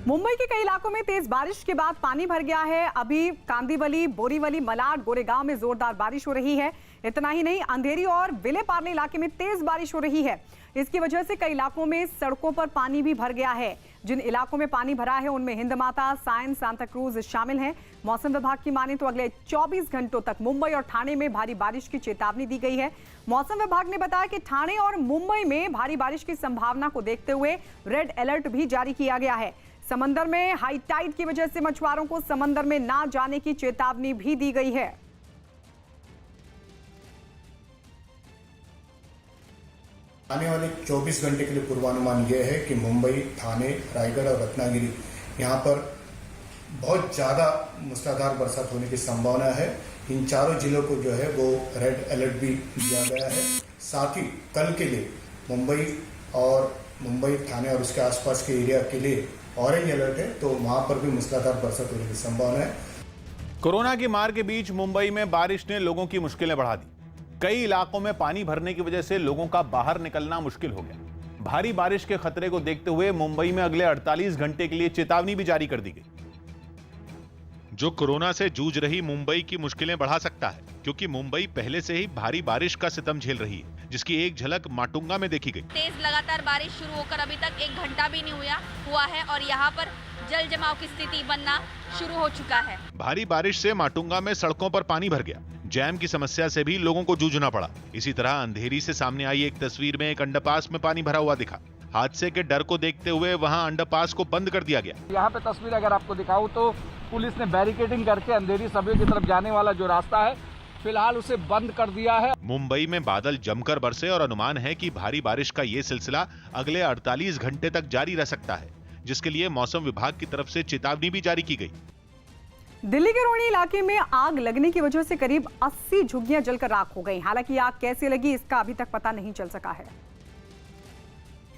मुंबई के कई इलाकों में तेज बारिश के बाद पानी भर गया है। अभी कांदिवली, बोरीवली, मलाड, गोरेगांव में जोरदार बारिश हो रही है। इतना ही नहीं, अंधेरी और विले पार्ले इलाके में तेज बारिश हो रही है। इसकी वजह से कई इलाकों में सड़कों पर पानी भी भर गया है। जिन इलाकों में पानी भरा है उनमें हिंद माता, साइन, सांता क्रूज शामिल हैं। मौसम विभाग की माने तो अगले 24 घंटों तक मुंबई और ठाणे में भारी बारिश की चेतावनी दी गई है। मौसम विभाग ने बताया कि ठाणे और मुंबई में भारी बारिश की संभावना को देखते हुए रेड अलर्ट भी जारी किया गया है। समंदर में हाई टाइड की वजह से मछुआरों को समंदर में ना जाने की चेतावनी भी दी गई है। आने वाले 24 घंटे के लिए पूर्वानुमान यह है कि मुंबई, ठाणे, रायगढ़ और रत्नागिरी यहाँ पर बहुत ज़्यादा मूसलाधार बरसात होने की संभावना है। इन चारों जिलों को जो है वो रेड अलर्ट भी दिया गया है। साथ ही कल के लिए मुंबई, ठाणे और उसके आसपास के एरिया के लिए ऑरेंज अलर्ट है, तो वहाँ पर भी मूसलाधार बरसात होने की संभावना है। कोरोना की मार के बीच मुंबई में बारिश ने लोगों की मुश्किलें बढ़ा दी। कई इलाकों में पानी भरने की वजह से लोगों का बाहर निकलना मुश्किल हो गया। भारी बारिश के खतरे को देखते हुए मुंबई में अगले 48 घंटे के लिए चेतावनी भी जारी कर दी गई, जो कोरोना से जूझ रही मुंबई की मुश्किलें बढ़ा सकता है, क्योंकि मुंबई पहले से ही भारी बारिश का सितम झेल रही है, जिसकी एक झलक माटुंगा में देखी गई। तेज लगातार बारिश शुरू होकर अभी तक 1 घंटा भी नहीं हुआ है और यहाँ पर जल जमाव की स्थिति बनना शुरू हो चुका है। भारी बारिश से माटुंगा में सड़कों पर पानी भर गया। जैम की समस्या से भी लोगों को जूझना पड़ा। इसी तरह अंधेरी से सामने आई एक तस्वीर में एक अंडरपास में पानी भरा हुआ दिखा। हादसे के डर को देखते हुए वहां अंडरपास को बंद कर दिया गया। यहाँ पे तस्वीर अगर आपको दिखाऊं तो पुलिस ने बैरिकेडिंग करके अंधेरी सभी की तरफ जाने वाला जो रास्ता है फिलहाल उसे बंद कर दिया है। मुंबई में बादल जमकर बरसे और अनुमान है कि भारी बारिश का ये सिलसिला अगले 48 घंटे तक जारी रह सकता है, जिसके लिए मौसम विभाग की तरफ से चेतावनी भी जारी की गई। दिल्ली के रोहिणी इलाके में आग लगने की वजह से करीब 80 झुग्गियां जलकर राख हो गई। हालांकि आग कैसे लगी इसका अभी तक पता नहीं चल सका है,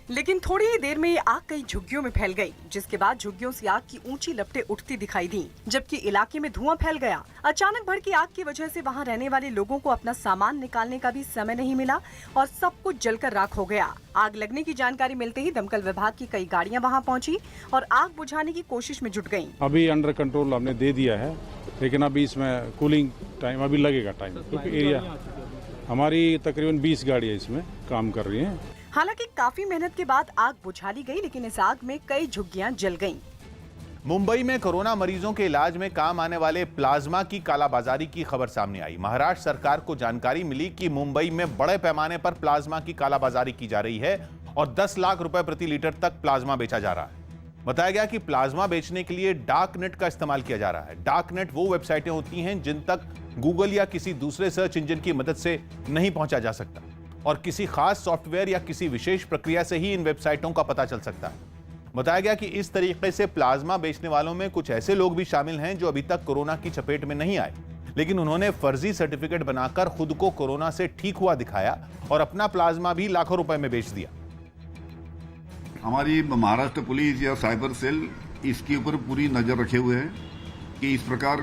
लेकिन थोड़ी ही देर में ये आग कई झुग्गियों में फैल गई, जिसके बाद झुग्गियों से आग की ऊंची लपटें उठती दिखाई दी, जबकि इलाके में धुआं फैल गया। अचानक भड़की आग की वजह से वहां रहने वाले लोगों को अपना सामान निकालने का भी समय नहीं मिला और सब कुछ जलकर राख हो गया। आग लगने की जानकारी मिलते ही दमकल विभाग की कई गाड़ियां वहां पहुंची और आग बुझाने की कोशिश में जुट गयी। अभी अंडर कंट्रोल हमने दे दिया है, लेकिन अभी इसमें कूलिंग टाइम अभी लगेगा क्योंकि एरिया हमारी तकरीबन 20 गाड़ियाँ इसमें काम कर रही हैं। हालांकि काफी मेहनत के बाद आग बुझा ली गई, लेकिन इस आग में कई झुग्गियां जल गईं। मुंबई में कोरोना मरीजों के इलाज में काम आने वाले प्लाज्मा की कालाबाजारी की खबर सामने आई। महाराष्ट्र सरकार को जानकारी मिली कि मुंबई में बड़े पैमाने पर प्लाज्मा की कालाबाजारी की जा रही है और 10 लाख रुपए प्रति लीटर तक प्लाज्मा बेचा जा रहा है। बताया गया कि प्लाज्मा बेचने के लिए डार्क नेट का इस्तेमाल किया जा रहा है। डार्क नेट वो वेबसाइटें होती हैं जिन तक गूगल या किसी दूसरे सर्च इंजन की मदद से नहीं पहुंचा जा सकता और किसी खास सॉफ्टवेयर या किसी विशेष प्रक्रिया से ही इन वेबसाइटों का पता चल सकता है। बताया गया कि इस तरीके से प्लाज्मा बेचने वालों में कुछ ऐसे लोग भी शामिल हैं जो अभी तक कोरोना की चपेट में नहीं आए, लेकिन उन्होंने फर्जी सर्टिफिकेट बनाकर खुद को कोरोना से ठीक हुआ दिखाया और अपना प्लाज्मा भी लाखों रुपए में बेच दिया। हमारी महाराष्ट्र पुलिस या साइबर सेल इसके ऊपर पूरी नजर रखे हुए हैं कि इस प्रकार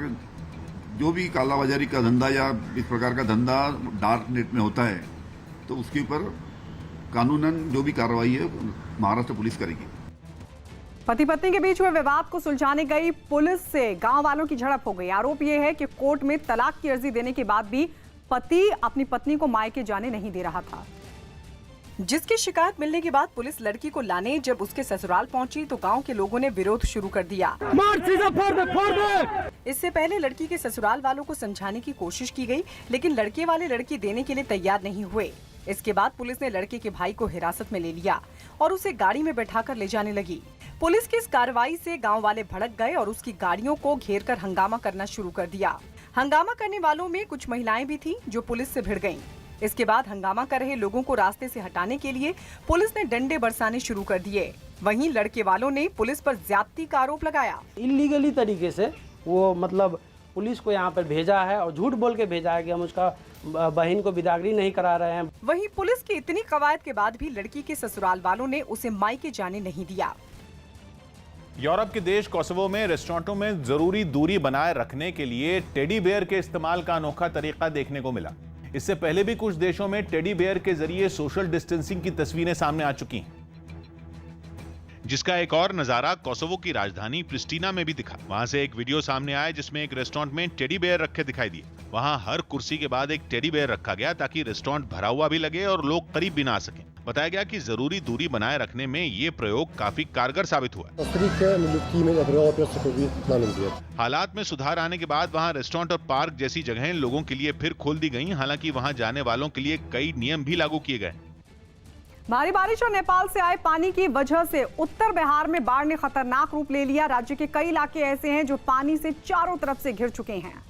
जो भी कालाबाजारी का धंधा या इस प्रकार का धंधा डार्क नेट में होता है तो उसके ऊपर कानूनन जो भी कार्रवाई है महाराष्ट्र पुलिस करेगी। पति पत्नी के बीच हुए विवाद को सुलझाने गई पुलिस से गांव वालों की झड़प हो गई। आरोप यह है कि कोर्ट में तलाक की अर्जी देने के बाद भी पति अपनी पत्नी को मायके जाने नहीं दे रहा था, जिसकी शिकायत मिलने के बाद पुलिस लड़की को लाने जब उसके ससुराल पहुंची तो गांव के लोगों ने विरोध शुरू कर दिया। इससे पहले लड़की के ससुराल वालों को समझाने की कोशिश की गई, लेकिन लड़के वाले लड़की देने के लिए तैयार नहीं हुए। इसके बाद पुलिस ने लड़के के भाई को हिरासत में ले लिया और उसे गाड़ी में बैठाकर ले जाने लगी। पुलिस की इस कार्रवाई से गांव वाले भड़क गए और उसकी गाड़ियों को घेरकर हंगामा करना शुरू कर दिया। हंगामा करने वालों में कुछ महिलाएं भी थीं जो पुलिस से भिड़ गईं। इसके बाद हंगामा कर रहे लोगों को रास्ते से हटाने के लिए पुलिस ने डंडे बरसाने शुरू कर दिए। वहीं लड़के वालों ने पुलिस पर ज्यादती का आरोप लगाया। इलीगली तरीके से वो मतलब पुलिस को यहाँ पर भेजा है और झूठ बोल के भेजा है कि हम उसका बहन को बिदागरी नहीं करा रहे हैं। वहीं पुलिस की इतनी कवायद के बाद भी लड़की के ससुराल वालों ने उसे मायके जाने नहीं दिया। यूरोप के देश कोसोवो में रेस्टोरेंटों में जरूरी दूरी बनाए रखने के लिए टेडी बेयर के इस्तेमाल का अनोखा तरीका देखने को मिला। इससे पहले भी कुछ देशों में टेडी बेयर के जरिए सोशल डिस्टेंसिंग की तस्वीरें सामने आ चुकी हैं। जिसका एक और नजारा कोसोवो की राजधानी प्रिस्टीना में भी दिखा। वहां से एक वीडियो सामने आया जिसमें एक रेस्टोरेंट में टेडी बेयर रखे दिखाई दिए। वहां हर कुर्सी के बाद एक टेडी बेयर रखा गया ताकि रेस्टोरेंट भरा हुआ भी लगे और लोग करीब भी ना आ सकें। बताया गया कि जरूरी दूरी बनाए रखने में ये प्रयोग काफी कारगर साबित हुआ। हालात में सुधार आने के बाद वहां रेस्टोरेंट और पार्क जैसी जगहें लोगों के लिए फिर खोल दी गई। हालांकि वहां जाने वालों के लिए कई नियम भी लागू किए गए। भारी बारिश और नेपाल से आए पानी की वजह से उत्तर बिहार में बाढ़ ने खतरनाक रूप ले लिया। राज्य के कई इलाके ऐसे हैं जो पानी से चारों तरफ से घिर चुके हैं,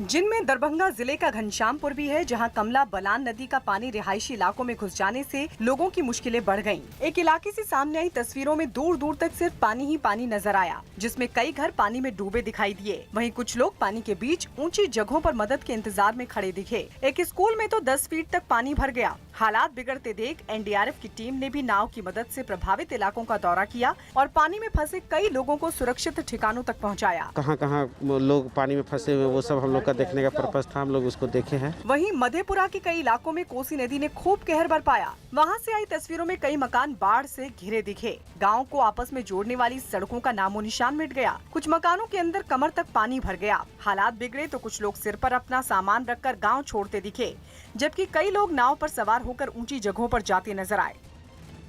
जिनमें दरभंगा जिले का घनश्यामपुर भी है, जहां कमला बलान नदी का पानी रिहायशी इलाकों में घुस जाने से लोगों की मुश्किलें बढ़ गईं। एक इलाके से सामने आई तस्वीरों में दूर दूर तक सिर्फ पानी ही पानी नजर आया, जिसमें कई घर पानी में डूबे दिखाई दिए। वहीं कुछ लोग पानी के बीच ऊंची जगहों पर मदद के इंतजार में खड़े दिखे। एक स्कूल में तो 10 फीट तक पानी भर गया। हालात बिगड़ते देख एनडीआरएफ की टीम ने भी नाव की मदद से प्रभावित इलाकों का दौरा किया और पानी में फंसे कई लोगों को सुरक्षित ठिकानों तक पहुँचाया। कहाँ लोग पानी में फंसे हुए वो सब हम लोग का देखने का पर्पस था, हम लोग उसको देखे हैं। वहीं मधेपुरा के कई इलाकों में कोसी नदी ने खूब कहर बरपाया। वहां से आई तस्वीरों में कई मकान बाढ़ से घिरे दिखे। गांव को आपस में जोड़ने वाली सड़कों का नामो निशान मिट गया। कुछ मकानों के अंदर कमर तक पानी भर गया। हालात बिगड़े तो कुछ लोग सिर पर अपना सामान रखकर गांव छोड़ते दिखे, जबकि कई लोग नाव पर सवार होकर ऊंची जगहों पर जाते नजर आए।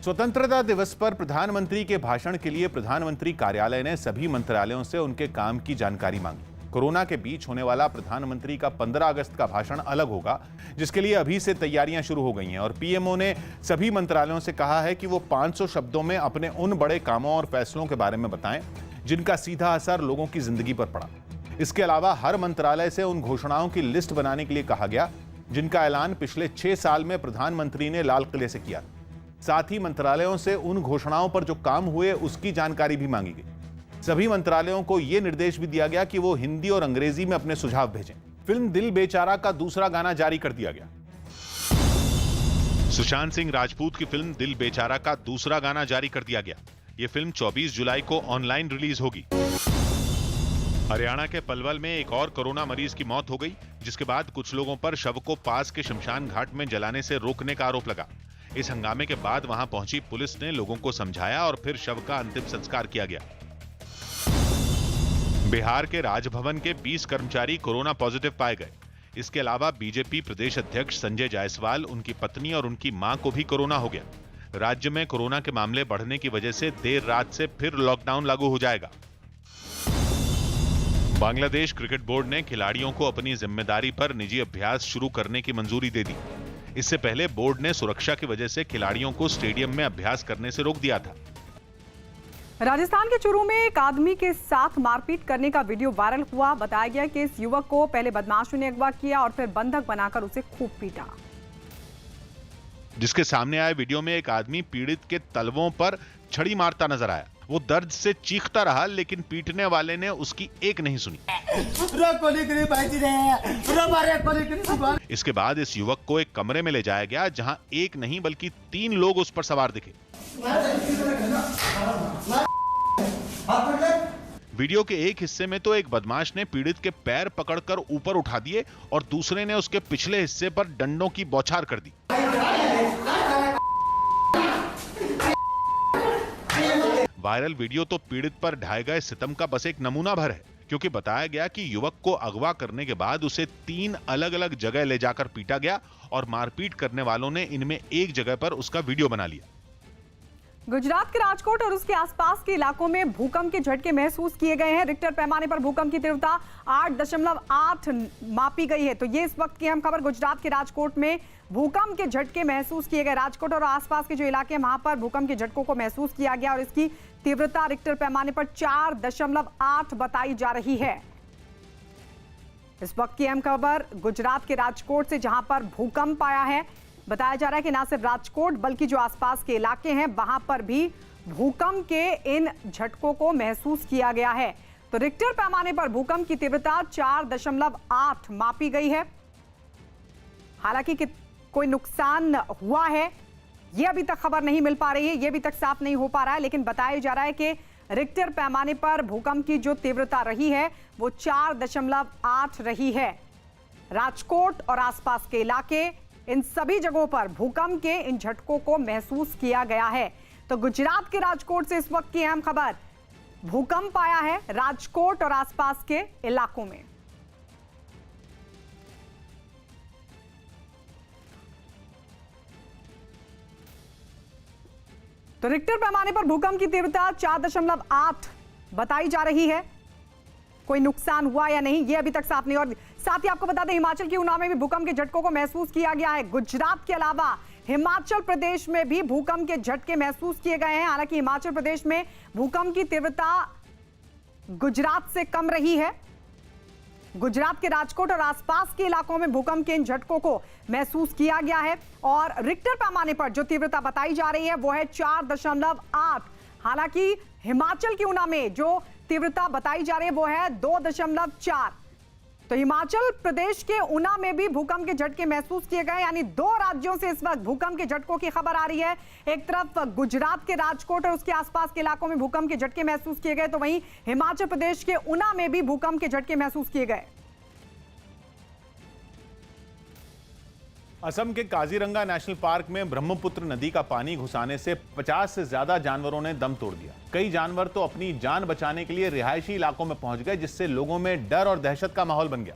स्वतंत्रता दिवस पर प्रधानमंत्री के भाषण के लिए प्रधानमंत्री कार्यालय ने सभी मंत्रालयों से उनके काम की जानकारी मांगी। कोरोना के बीच होने वाला प्रधानमंत्री का 15 अगस्त का भाषण अलग होगा, जिसके लिए अभी से तैयारियां शुरू हो गई हैं और पीएमओ ने सभी मंत्रालयों से कहा है कि वो 500 शब्दों में अपने उन बड़े कामों और फैसलों के बारे में बताएं जिनका सीधा असर लोगों की जिंदगी पर पड़ा। इसके अलावा हर मंत्रालय से उन घोषणाओं की लिस्ट बनाने के लिए कहा गया जिनका ऐलान पिछले 6 साल में प्रधानमंत्री ने लाल किले से किया। साथ ही मंत्रालयों से उन घोषणाओं पर जो काम हुए उसकी जानकारी भी मांगी गई। सभी मंत्रालयों को यह निर्देश भी दिया गया कि वो हिंदी और अंग्रेजी में अपने सुझाव भेजें। फिल्म दिल बेचारा का दूसरा गाना जारी कर दिया गया। सुशांत सिंह राजपूत की फिल्म दिल बेचारा का दूसरा गाना जारी कर दिया गया। ये फिल्म 24 जुलाई को ऑनलाइन रिलीज होगी। हरियाणा के पलवल में एक और कोरोना मरीज की मौत हो गई, जिसके बाद कुछ लोगों पर शव को पास के शमशान घाट में जलाने से रोकने का आरोप लगा। इस हंगामे के बाद वहां पहुंची पुलिस ने लोगों को समझाया और फिर शव का अंतिम संस्कार किया गया। बिहार के राजभवन के 20 कर्मचारी कोरोना पॉजिटिव पाए गए। इसके अलावा बीजेपी प्रदेश अध्यक्ष संजय जायसवाल, उनकी पत्नी और उनकी मां को भी कोरोना हो गया। राज्य में कोरोना के मामले बढ़ने की वजह से देर रात से फिर लॉकडाउन लागू हो जाएगा। बांग्लादेश क्रिकेट बोर्ड ने खिलाड़ियों को अपनी जिम्मेदारी पर निजी अभ्यास शुरू करने की मंजूरी दे दी। इससे पहले बोर्ड ने सुरक्षा की वजह से खिलाड़ियों को स्टेडियम में अभ्यास करने से रोक दिया था। राजस्थान के चूरू में एक आदमी के साथ मारपीट करने का वीडियो वायरल हुआ। बताया गया कि इस युवक को पहले बदमाशों ने अगवा किया और फिर बंधक बनाकर उसे खूब पीटा। जिसके सामने आए वीडियो में एक आदमी पीड़ित के तलवों पर छड़ी मारता नजर आया। वो दर्द से चीखता रहा, लेकिन पीटने वाले ने उसकी एक नहीं सुनी। इसके बाद इस युवक को एक कमरे में ले जाया गया, जहां एक नहीं बल्कि 3 लोग उस पर सवार दिखे। वीडियो के एक हिस्से में तो एक बदमाश ने पीड़ित के पैर पकड़कर ऊपर उठा दिए और दूसरे ने उसके पिछले हिस्से पर डंडों की बौछार कर दी। वायरल वीडियो तो पीड़ित पर ढाए गए सितम का बस एक नमूना भर है, क्योंकि बताया गया कि युवक को अगवा करने के बाद उसे 3 अलग अलग जगह ले जाकर पीटा गया और मारपीट करने वालों ने इनमें एक जगह पर उसका वीडियो बना लिया। गुजरात के राजकोट और उसके आसपास के इलाकों में भूकंप के झटके महसूस किए गए हैं। रिक्टर पैमाने पर भूकंप की तीव्रता 8.8 मापी गई है। तो ये इस वक्त की अहम खबर। गुजरात के राजकोट में भूकंप के झटके महसूस किए गए। राजकोट और आसपास के जो इलाके हैं वहां पर भूकंप के झटकों को महसूस किया गया और इसकी तीव्रता रिक्टर पैमाने पर 4.8 बताई जा रही है। इस वक्त की अहम खबर गुजरात के राजकोट से, जहां पर भूकंप आया है। बताया जा रहा है कि न सिर्फ राजकोट बल्कि जो आसपास के इलाके हैं वहां पर भी भूकंप के इन झटकों को महसूस किया गया है। तो रिक्टर पैमाने पर भूकंप की तीव्रता 4.8 मापी गई है। हालांकि कोई नुकसान हुआ है यह अभी तक खबर नहीं मिल पा रही है, यह अभी तक साफ नहीं हो पा रहा है, लेकिन बताया जा रहा है कि रिक्टर पैमाने पर भूकंप की जो तीव्रता रही है वो 4.8 रही है। राजकोट और आसपास के इलाके, इन सभी जगहों पर भूकंप के इन झटकों को महसूस किया गया है। तो गुजरात के राजकोट से इस वक्त की अहम खबर, भूकंप आया है राजकोट और आसपास के इलाकों में। तो रिक्टर पैमाने पर भूकंप की तीव्रता 4.8 बताई जा रही है। कोई नुकसान हुआ या नहीं ये अभी तक साफ नहीं। और साथ ही आपको बता दें, हिमाचल की ऊना में भी भूकंप के झटकों को महसूस किया गया है। गुजरात के अलावा हिमाचल प्रदेश में भी भूकंप के झटके महसूस किए गए हैं। हालांकि हिमाचल प्रदेश में भूकंप की तीव्रता गुजरात से कम रही है। गुजरात के राजकोट और आसपास के इलाकों में भूकंप के इन झटकों को महसूस किया गया है। और रिक्टर पैमाने पर जो तीव्रता बताई जा रही है वो है 4.8। हालांकि हिमाचल की ऊना में जो तीव्रता बताई जा रही है वो है 2.4। तो हिमाचल प्रदेश के ऊना में भी भूकंप के झटके महसूस किए गए। यानी 2 राज्यों से इस वक्त भूकंप के झटकों की खबर आ रही है। एक तरफ गुजरात के राजकोट और उसके आसपास के इलाकों में भूकंप के झटके महसूस किए गए, तो वहीं हिमाचल प्रदेश के ऊना में भी भूकंप के झटके महसूस किए गए। असम के काजीरंगा नेशनल पार्क में ब्रह्मपुत्र नदी का पानी घुसाने से 50 से ज्यादा जानवरों ने दम तोड़ दिया। कई जानवर तो अपनी जान बचाने के लिए रिहायशी इलाकों में पहुंच गए, जिससे लोगों में डर और दहशत का माहौल बन गया।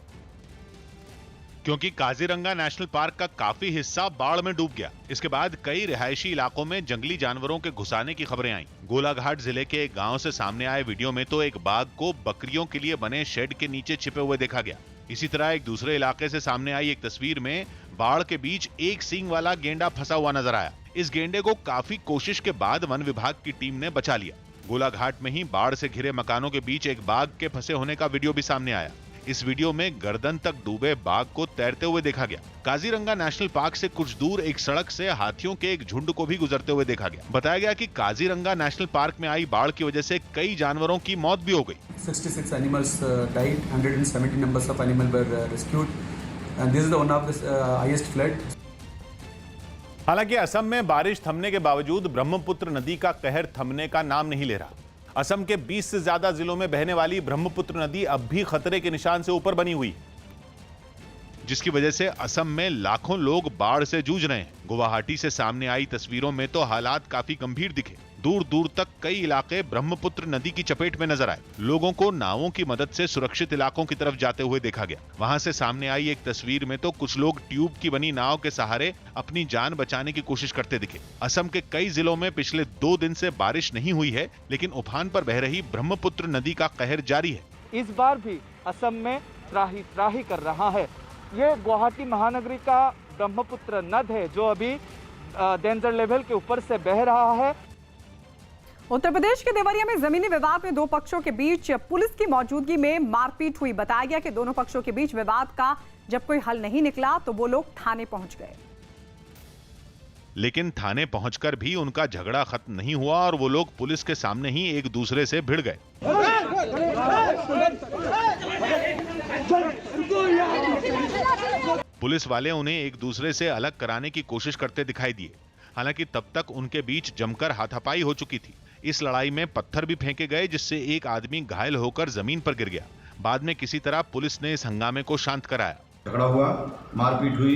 क्योंकि काजीरंगा नेशनल पार्क का काफी हिस्सा बाढ़ में डूब गया। इसके बाद कई रिहायशी इलाकों में जंगली जानवरों के घुसाने की खबरें आईं। गोलाघाट जिले के एक गांव से सामने आए वीडियो में तो एक बाघ को बकरियों के लिए बने शेड के नीचे छिपे हुए देखा गया। इसी तरह एक दूसरे इलाके से सामने आई एक तस्वीर में बाढ़ के बीच एक सींग वाला गेंडा फंसा हुआ नजर आया। इस गेंडे को काफी कोशिश के बाद वन विभाग की टीम ने बचा लिया। गोलाघाट में ही बाढ़ से घिरे मकानों के बीच एक बाघ के फंसे होने का वीडियो भी सामने आया। इस वीडियो में गर्दन तक डूबे बाघ को तैरते हुए देखा गया। काजीरंगा नेशनल पार्क से कुछ दूर एक सड़क से हाथियों के एक झुंड को भी गुजरते हुए देखा गया। बताया गया कि काजीरंगा नेशनल पार्क में आई बाढ़ की वजह से कई जानवरों की मौत भी हो गई। 66 animals died, 170 numbers of animals were rescued, and this is the one of the highest flood. हालांकि असम में बारिश थमने के बावजूद ब्रह्मपुत्र नदी का कहर थमने का नाम नहीं ले रहा। असम के 20 से ज्यादा जिलों में बहने वाली ब्रह्मपुत्र नदी अब भी खतरे के निशान से ऊपर बनी हुई, जिसकी वजह से असम में लाखों लोग बाढ़ से जूझ रहे हैं। गुवाहाटी से सामने आई तस्वीरों में तो हालात काफी गंभीर दिखे। दूर दूर तक कई इलाके ब्रह्मपुत्र नदी की चपेट में नजर आए। लोगों को नावों की मदद से सुरक्षित इलाकों की तरफ जाते हुए देखा गया। वहां से सामने आई एक तस्वीर में तो कुछ लोग ट्यूब की बनी नाव के सहारे अपनी जान बचाने की कोशिश करते दिखे। असम के कई जिलों में पिछले 2 दिन से बारिश नहीं हुई है, लेकिन उफान पर बह रही ब्रह्मपुत्र नदी का कहर जारी है। इस बार भी असम में त्राही त्राही कर रहा है। ये गुवाहाटी महानगरी का ब्रह्मपुत्र नद है जो अभी डेंजर लेवल के ऊपर से बह रहा है। उत्तर प्रदेश के देवरिया में जमीनी विवाद में 2 पक्षों के बीच पुलिस की मौजूदगी में मारपीट हुई। बताया गया कि दोनों पक्षों के बीच विवाद का जब कोई हल नहीं निकला तो वो लोग थाने पहुंच गए। लेकिन थाने पहुंचकर भी उनका झगड़ा खत्म नहीं हुआ और वो लोग पुलिस के सामने ही एक दूसरे से भिड़ गए। पुलिस वाले उन्हें एक दूसरे से अलग कराने की कोशिश करते दिखाई दिए। हालांकि तब तक उनके बीच जमकर हाथापाई हो चुकी थी। इस लड़ाई में पत्थर भी फेंके गए, जिससे एक आदमी घायल होकर जमीन पर गिर गया। बाद में किसी तरह पुलिस ने इस हंगामे को शांत कराया। झगड़ा हुआ, मारपीट हुई,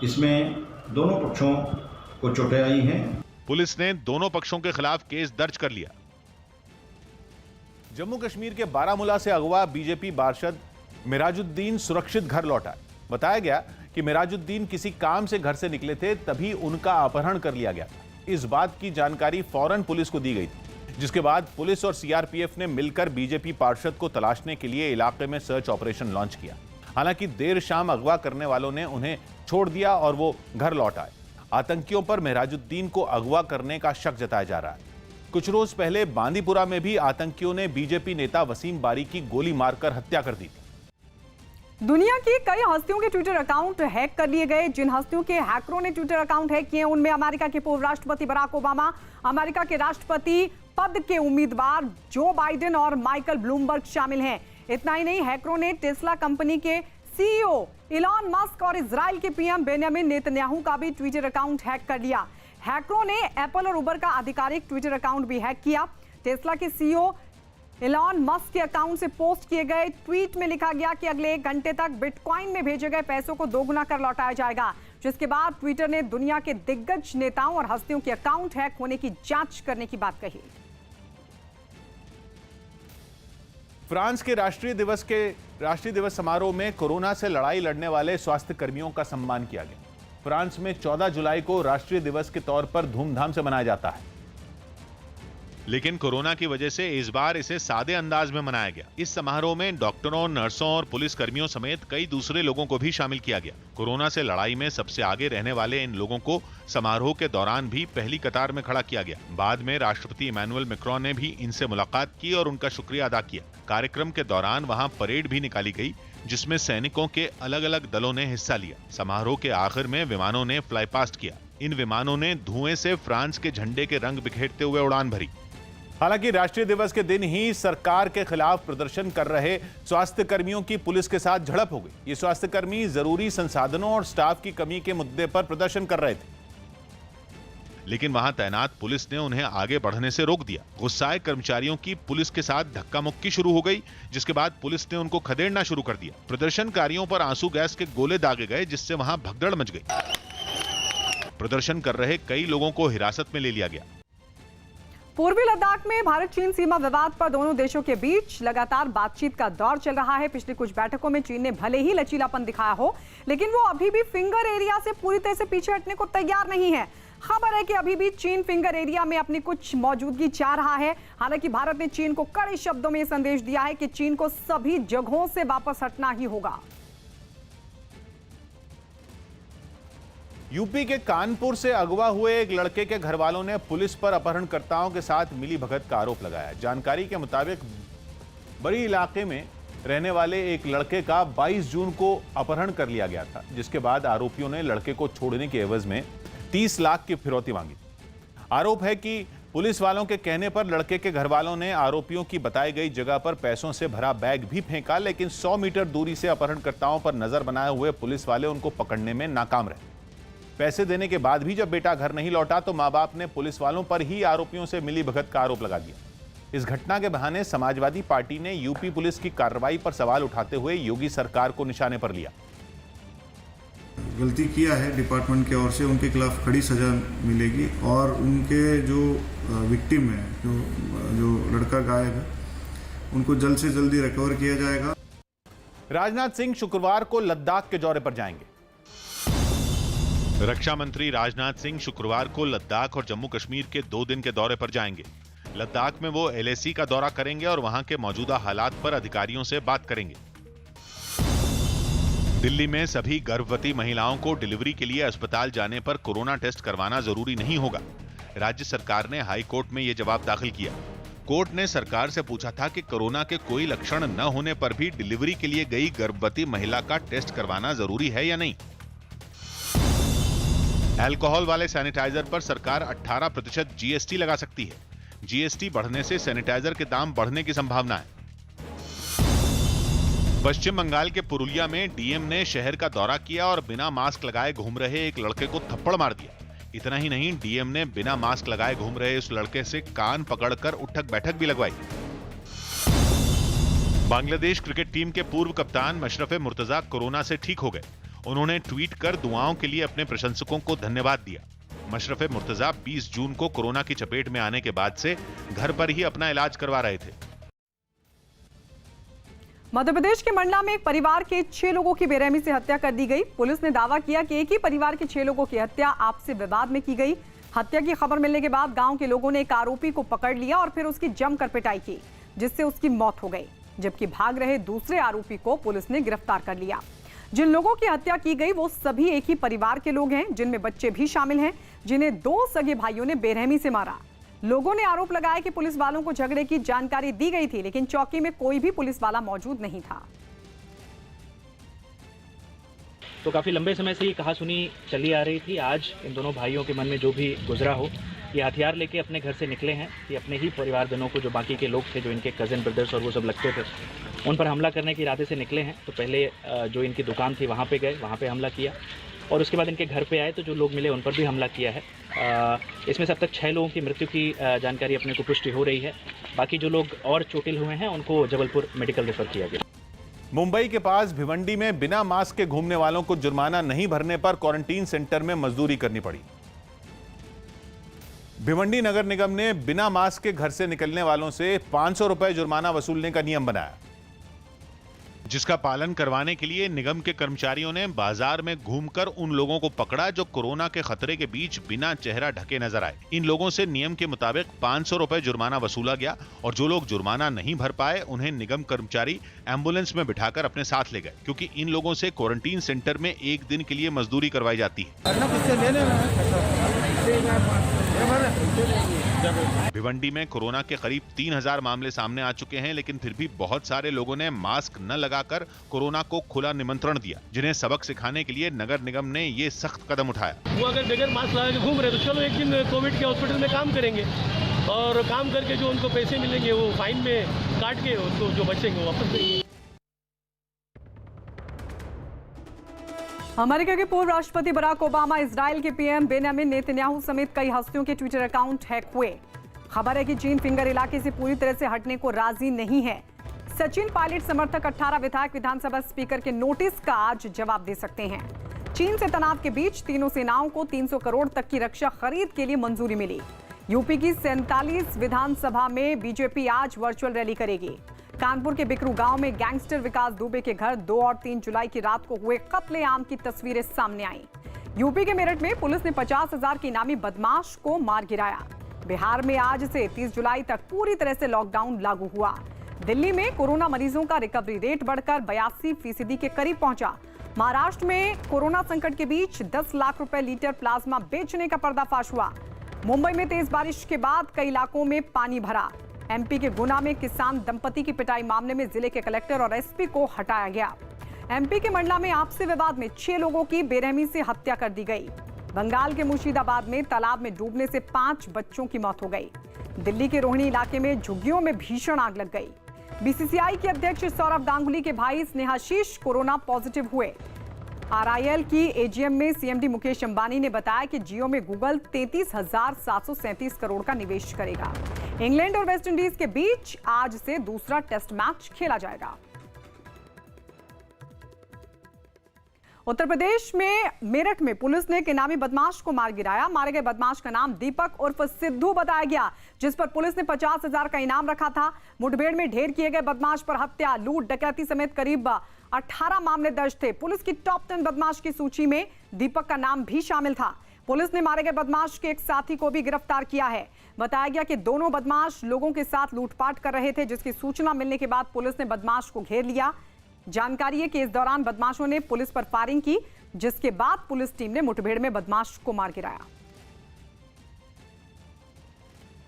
इसमें दोनों पक्षों को चोटें आई हैं। पुलिस ने दोनों पक्षों के खिलाफ केस दर्ज कर लिया। जम्मू कश्मीर के बारामूला से अगवा बीजेपी पार्षद मिराजुद्दीन सुरक्षित घर लौटा। बताया गया कि मिराजुद्दीन किसी काम से घर से निकले थे, तभी उनका अपहरण कर लिया गया था। इस बात की जानकारी फौरन पुलिस को दी गई थी, जिसके बाद पुलिस और सीआरपीएफ ने मिलकर बीजेपी पार्षद को तलाशने के लिए इलाके में सर्च ऑपरेशन लॉन्च किया। हालांकि देर शाम अगवा करने वालों ने उन्हें छोड़ दिया और वो घर लौट आए। आतंकियों पर मिराजुद्दीन को अगवा करने का शक जताया जा रहा है। कुछ रोज पहले बांदीपुरा में भी आतंकियों ने बीजेपी नेता वसीम बारी की गोली मारकर हत्या कर दी थी। दुनिया की कई हस्तियों के ट्विटर अकाउंट हैक कर लिए गए। जिन हस्तियों के हैकरों ने ट्विटर अकाउंट हैक किए उनमें अमेरिका के पूर्व राष्ट्रपति बराक ओबामा, अमेरिका के राष्ट्रपति पद के उम्मीदवार जो बाइडेन और माइकल ब्लूमबर्ग शामिल हैं। इतना ही नहीं, हैकरों ने टेस्ला कंपनी के सीईओ इलॉन मस्क और इजराइल के पीएम बेंजामिन नेतन्याहू का भी ट्विटर अकाउंट हैक कर लिया। हैकरों ने एप्पल और उबर का आधिकारिक ट्विटर अकाउंट भी हैक किया। टेस्ला के सीईओ इलॉन मस्क के अकाउंट से पोस्ट किए गए ट्वीट में लिखा गया कि अगले 1 घंटे तक बिटकॉइन में भेजे गए पैसों को 2 गुना कर लौटाया जाएगा। जिसके बाद ट्विटर ने दुनिया के दिग्गज नेताओं और हस्तियों के अकाउंट हैक होने की जांच करने की बात कही। फ्रांस के राष्ट्रीय दिवस समारोह में कोरोना से लड़ाई लड़ने वाले स्वास्थ्य कर्मियों का सम्मान किया गया। फ्रांस में 14 जुलाई को राष्ट्रीय दिवस के तौर पर धूमधाम से मनाया जाता है, लेकिन कोरोना की वजह से इस बार इसे सादे अंदाज में मनाया गया। इस समारोह में डॉक्टरों, नर्सों और पुलिस कर्मियों समेत कई दूसरे लोगों को भी शामिल किया गया। कोरोना से लड़ाई में सबसे आगे रहने वाले इन लोगों को समारोह के दौरान भी पहली कतार में खड़ा किया गया। बाद में राष्ट्रपति इमैनुअल मैक्रोन ने भी इनसे मुलाकात की और उनका शुक्रिया अदा किया। कार्यक्रम के दौरान वहां परेड भी निकाली गई, जिसमें सैनिकों के अलग अलग दलों ने हिस्सा लिया। समारोह के आखिर में विमानों ने फ्लाई पास्ट किया। इन विमानों ने धुएं से फ्रांस के झंडे के रंग बिखेरते हुए उड़ान भरी। हालांकि राष्ट्रीय दिवस के दिन ही सरकार के खिलाफ प्रदर्शन कर रहे स्वास्थ्य कर्मियों की पुलिस के साथ झड़प हो गई। ये स्वास्थ्य कर्मी जरूरी संसाधनों और स्टाफ की कमी के मुद्दे पर प्रदर्शन कर रहे थे, लेकिन वहां तैनात पुलिस ने उन्हें आगे बढ़ने से रोक दिया। गुस्साए कर्मचारियों की पुलिस के साथ धक्का मुक्की शुरू हो गई, जिसके बाद पुलिस ने उनको खदेड़ना शुरू कर दिया। प्रदर्शनकारियों पर आंसू गैस के गोले दागे गए, जिससे वहां भगदड़ मच गई। प्रदर्शन कर रहे कई लोगों को हिरासत में ले लिया गया। पूर्वी लद्दाख में भारत चीन सीमा विवाद पर दोनों देशों के बीच लगातार बातचीत का दौर चल रहा है। पिछली कुछ बैठकों में चीन ने भले ही लचीलापन दिखाया हो, लेकिन वो अभी भी फिंगर एरिया से पूरी तरह से पीछे हटने को तैयार नहीं है। खबर है कि अभी भी चीन फिंगर एरिया में अपनी कुछ मौजूदगी चाह रहा है। हालांकि भारत ने चीन को कड़े शब्दों में संदेश दिया है कि चीन को सभी जगहों से वापस हटना ही होगा। यूपी के कानपुर से अगवा हुए एक लड़के के घर वालों ने पुलिस पर अपहरणकर्ताओं के साथ मिली भगत का आरोप लगाया। जानकारी के मुताबिक बड़ी इलाके में रहने वाले एक लड़के का 22 जून को अपहरण कर लिया गया था, जिसके बाद आरोपियों ने लड़के को छोड़ने के एवज में 30 लाख की फिरौती मांगी। आरोप है कि पुलिस वालों के कहने पर लड़के के घर वालों ने आरोपियों की बताई गई जगह पर पैसों से भरा बैग भी फेंका, लेकिन 100 मीटर दूरी से अपहरणकर्ताओं पर नजर बनाए हुए पुलिस वाले उनको पकड़ने में नाकाम रहे। पैसे देने के बाद भी जब बेटा घर नहीं लौटा तो मां बाप ने पुलिस वालों पर ही आरोपियों से मिली भगत का आरोप लगा दिया। इस घटना के बहाने समाजवादी पार्टी ने यूपी पुलिस की कार्रवाई पर सवाल उठाते हुए योगी सरकार को निशाने पर लिया। गलती किया है डिपार्टमेंट की ओर से, उनके खिलाफ कड़ी सजा मिलेगी और उनके जो विक्टिम है, जो लड़का गायब है, उनको जल्द से जल्दी रिकवर किया जाएगा। राजनाथ सिंह शुक्रवार को लद्दाख के दौरे पर जाएंगे। रक्षा मंत्री राजनाथ सिंह शुक्रवार को लद्दाख और जम्मू कश्मीर के 2 दिन के दौरे पर जाएंगे। लद्दाख में वो LAC का दौरा करेंगे और वहां के मौजूदा हालात पर अधिकारियों से बात करेंगे। दिल्ली में सभी गर्भवती महिलाओं को डिलीवरी के लिए अस्पताल जाने पर कोरोना टेस्ट करवाना जरूरी नहीं होगा। राज्य सरकार ने हाई कोर्ट में यह जवाब दाखिल किया। कोर्ट ने सरकार से पूछा था कि कोरोना के कोई लक्षण न होने पर भी डिलीवरी के लिए गई गर्भवती महिला का टेस्ट करवाना जरूरी है या नहीं। अल्कोहल वाले सैनिटाइजर पर सरकार 18% GST लगा सकती है। GST बढ़ने से सैनिटाइजर के दाम बढ़ने की संभावना है। पश्चिम बंगाल के पुरुलिया में DM ने शहर का दौरा किया और बिना मास्क लगाए घूम रहे एक लड़के को थप्पड़ मार दिया। इतना ही नहीं, DM ने बिना मास्क लगाए घूम रहे उस लड़के से कान पकड़कर उठक बैठक भी लगवाई। बांग्लादेश क्रिकेट टीम के पूर्व कप्तान मशरफ मुर्तजा कोरोना से ठीक हो गए। उन्होंने ट्वीट कर दुआओं के लिए अपने प्रशंसकों को धन्यवाद दिया। मशरफ मुर्तजा 20 जून को कोरोना की चपेट में आने के बाद से घर पर ही अपना इलाज करवा रहे थे। मध्य प्रदेश के मंडला में एक परिवार के 6 लोगों की बेरहमी से हत्या कर दी गई। पुलिस ने दावा किया कि एक ही परिवार के 6 लोगों की हत्या आपसी विवाद में की गई। हत्या की खबर मिलने के बाद गांव के लोगों ने एक आरोपी को पकड़ लिया और फिर उसकी जमकर पिटाई की, जिससे उसकी मौत हो गई। जबकि भाग रहे दूसरे आरोपी को पुलिस ने गिरफ्तार कर लिया। जिन लोगों की हत्या की गई वो सभी एक ही परिवार के लोग हैं, जिनमें बच्चे भी शामिल हैं, जिन्हें 2 सगे भाइयों ने बेरहमी से मारा। लोगों ने आरोप लगाया कि पुलिस वालों को झगड़े की जानकारी दी गई थी, लेकिन चौकी में कोई भी पुलिस वाला मौजूद नहीं था। तो काफ़ी लंबे समय से ये कहासुनी चली आ रही थी। आज इन दोनों भाइयों के मन में जो भी गुजरा हो, ये हथियार लेके अपने घर से निकले हैं कि अपने ही परिवारजनों को, जो बाकी के लोग थे, जो इनके कज़न ब्रदर्स और वो सब लगते थे, उन पर हमला करने के इरादे से निकले हैं। तो पहले जो इनकी दुकान थी वहाँ पे गए, वहाँ पे हमला किया और उसके बाद इनके घर पे आए तो जो लोग मिले उन पर भी हमला किया है। इसमें से अब तक 6 लोगों की मृत्यु की जानकारी अपने को पुष्टि हो रही है। बाकी जो लोग और चोटिल हुए हैं उनको जबलपुर मेडिकल रेफर किया गया। मुंबई के पास भिवंडी में बिना मास्क के घूमने वालों को जुर्माना नहीं भरने पर क्वारंटीन सेंटर में मजदूरी करनी पड़ी। भिवंडी नगर निगम ने बिना मास्क के घर से निकलने वालों से 500 रुपए जुर्माना वसूलने का नियम बनाया, जिसका पालन करवाने के लिए निगम के कर्मचारियों ने बाजार में घूमकर उन लोगों को पकड़ा जो कोरोना के खतरे के बीच बिना चेहरा ढके नजर आए। इन लोगों से नियम के मुताबिक 500 रुपए जुर्माना वसूला गया और जो लोग जुर्माना नहीं भर पाए उन्हें निगम कर्मचारी एम्बुलेंस में बिठाकर अपने साथ ले गए, क्योंकि इन लोगों से क्वारंटीन सेंटर में एक दिन के लिए मजदूरी करवाई जाती है। भिवंडी में कोरोना के करीब 3000 मामले सामने आ चुके हैं, लेकिन फिर भी बहुत सारे लोगों ने मास्क न लगाकर कोरोना को खुला निमंत्रण दिया, जिन्हें सबक सिखाने के लिए नगर निगम ने ये सख्त कदम उठाया। वो अगर बगैर मास्क लगा के घूम रहे तो चलो एक दिन कोविड के हॉस्पिटल में काम करेंगे और काम करके जो उनको पैसे मिलेंगे वो फाइन में काट के उसको जो बचेंगे वो वापस देंगे। अमेरिका के पूर्व राष्ट्रपति बराक ओबामा, इजराइल के पीएम बेंजामिन नेतन्याहू समेत कई हस्तियों के ट्विटर अकाउंट हैक हुए। खबर है कि चीन फिंगर इलाके से पूरी तरह से हटने को राजी नहीं है। सचिन पायलट समर्थक 18 विधायक विधानसभा स्पीकर के नोटिस का आज जवाब दे सकते हैं। चीन से तनाव के बीच तीनों सेनाओं को 300 करोड़ तक की रक्षा खरीद के लिए मंजूरी मिली। यूपी की 47 विधानसभा में बीजेपी आज वर्चुअल रैली करेगी। कानपुर के बिकरू गांव में गैंगस्टर विकास दुबे के घर 2 और 3 जुलाई की रात को हुए कत्लेआम की तस्वीरें सामने आईं। यूपी के मेरठ में पुलिस ने 50,000 के इनामी बदमाश को मार गिराया। बिहार में आज से 30 जुलाई तक पूरी तरह से लॉकडाउन लागू हुआ। दिल्ली में कोरोना मरीजों का रिकवरी रेट बढ़कर 82% के करीब पहुंचा। महाराष्ट्र में कोरोना संकट के बीच 10 लाख रुपए लीटर प्लाज्मा बेचने का पर्दाफाश हुआ। मुंबई में तेज बारिश के बाद कई इलाकों में पानी भरा। एमपी के गुना में किसान दंपति की पिटाई मामले में जिले के कलेक्टर और एसपी को हटाया गया। एमपी के मंडला में आपसी विवाद में 6 लोगों की बेरहमी से हत्या कर दी गई। बंगाल के मुर्शिदाबाद में तालाब में डूबने से 5 बच्चों की मौत हो गई। दिल्ली के रोहिणी इलाके में झुग्गियों में भीषण आग लग गई। बीसीसीआई के अध्यक्ष सौरव गांगुली के भाई स्नेहाशीष कोरोना पॉजिटिव हुए। आरआईएल की एजीएम में सीएमडी मुकेश अंबानी ने बताया कि जियो में गूगल 33,737 करोड़ का निवेश करेगा। इंग्लैंड और वेस्ट इंडीज के बीच आज से दूसरा टेस्ट मैच खेला जाएगा। उत्तर प्रदेश में मेरठ में पुलिस ने एक इनामी बदमाश को मार गिराया। मारे गए बदमाश का नाम दीपक उर्फ सिद्धू बताया गया, जिस पर पुलिस ने 50,000 का इनाम रखा था। मुठभेड़ में ढेर किए गए बदमाश पर हत्या, लूट, डकैती समेत करीब 18 मामले दर्ज थे। पुलिस की टॉप 10 बदमाश की सूची में दीपक का नाम भी शामिल था। पुलिस ने मारे गए बदमाश के एक साथी को भी गिरफ्तार किया है। बताया गया कि दोनों बदमाश लोगों के साथ लूटपाट कर रहे थे, जिसकी सूचना मिलने के बाद पुलिस ने बदमाश को घेर लिया। जानकारी है कि इस दौरान बदमाशों ने पुलिस पर फायरिंग की, जिसके बाद पुलिस टीम ने मुठभेड़ में बदमाश को मार गिराया।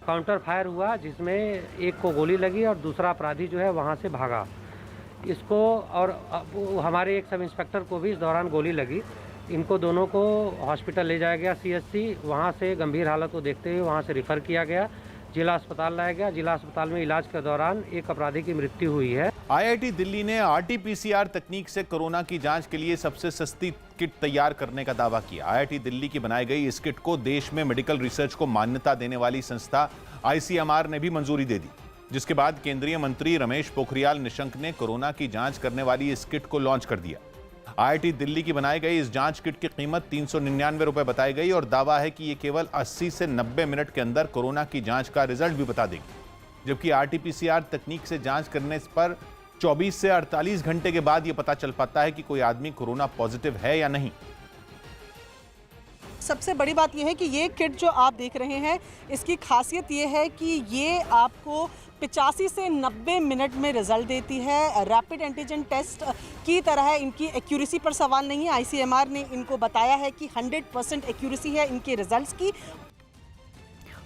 काउंटर फायर हुआ, जिसमें एक को गोली लगी और दूसरा अपराधी जो है वहां से भागा। इसको और हमारे एक सब इंस्पेक्टर को भी इस दौरान गोली लगी। इनको दोनों को हॉस्पिटल ले जाया गया सीएचसी। वहां से गंभीर हालत को देखते हुए वहां से रिफर किया गया, जिला अस्पताल लाया गया। जिला अस्पताल में इलाज के दौरान एक अपराधी की मृत्यु हुई है। आईआईटी दिल्ली ने आरटी-पीसीआर तकनीक से कोरोना की जांच के लिए सबसे सस्ती किट तैयार करने का दावा किया। आईआईटी दिल्ली की बनाई गई इस किट को देश में मेडिकल रिसर्च को मान्यता देने वाली संस्था आईसीएमआर ने भी मंजूरी दे दी, जिसके बाद केंद्रीय मंत्री रमेश पोखरियाल निशंक ने कोरोना की जांच करने वाली इस किट को लॉन्च कर दिया। आईआईटी दिल्ली की बनाई गई इस जांच किट की कीमत 399 रुपए बताई गई और दावा है कि ये केवल 80 से 90 मिनट के अंदर कोरोना की जांच का रिजल्ट भी बता देगी, जबकि आरटी-पीसीआर तकनीक से जांच करने पर 24 से 48 घंटे के बाद ये पता चल पाता है कि कोई आदमी कोरोना पॉजिटिव है या नहीं। सबसे बड़ी बात यह है कि ये किट जो आप देख रहे हैं, इसकी खासियत ये है कि ये आपको 85 से 90 मिनट में रिजल्ट देती है। रैपिड एंटीजन टेस्ट की तरह इनकी एक्यूरेसी पर सवाल नहीं है। आईसीएमआर ने इनको बताया है कि 100% एक्यूरेसी है इनके रिजल्ट्स की।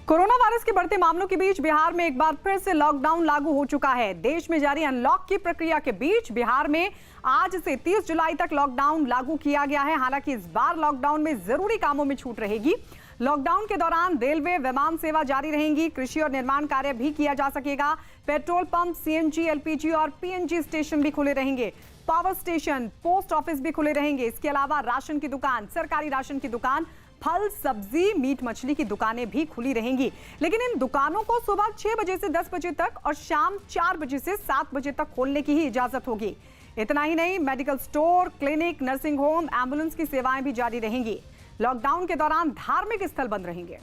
कोरोना वायरस के बढ़ते मामलों के बीच बिहार में एक बार फिर से लॉकडाउन लागू हो चुका है। देश में जारी अनलॉक की प्रक्रिया के बीच बिहार में आज से 30 जुलाई तक लॉकडाउन लागू किया गया है। हालांकि इस बार लॉकडाउन में जरूरी कामों में छूट रहेगी। लॉकडाउन के दौरान रेलवे, विमान सेवा जारी रहेंगी। कृषि और निर्माण कार्य भी किया जा सकेगा। पेट्रोल पंप, सीएनजी, एलपीजी और पीएनजी स्टेशन भी खुले रहेंगे। पावर स्टेशन, पोस्ट ऑफिस भी खुले रहेंगे। इसके अलावा राशन की दुकान, सरकारी राशन की दुकान, फल, सब्जी, मीट, मछली की दुकानें भी खुली रहेंगी। लेकिन इन दुकानों को सुबह 6 बजे से 10 बजे तक और शाम 4 बजे से 7 बजे तक खोलने की ही इजाजत होगी। इतना ही नहीं, medical store, clinic, nursing home, ambulance की सेवाएं भी जारी रहेंगी। लॉकडाउन के दौरान धार्मिक स्थल बंद रहेंगे।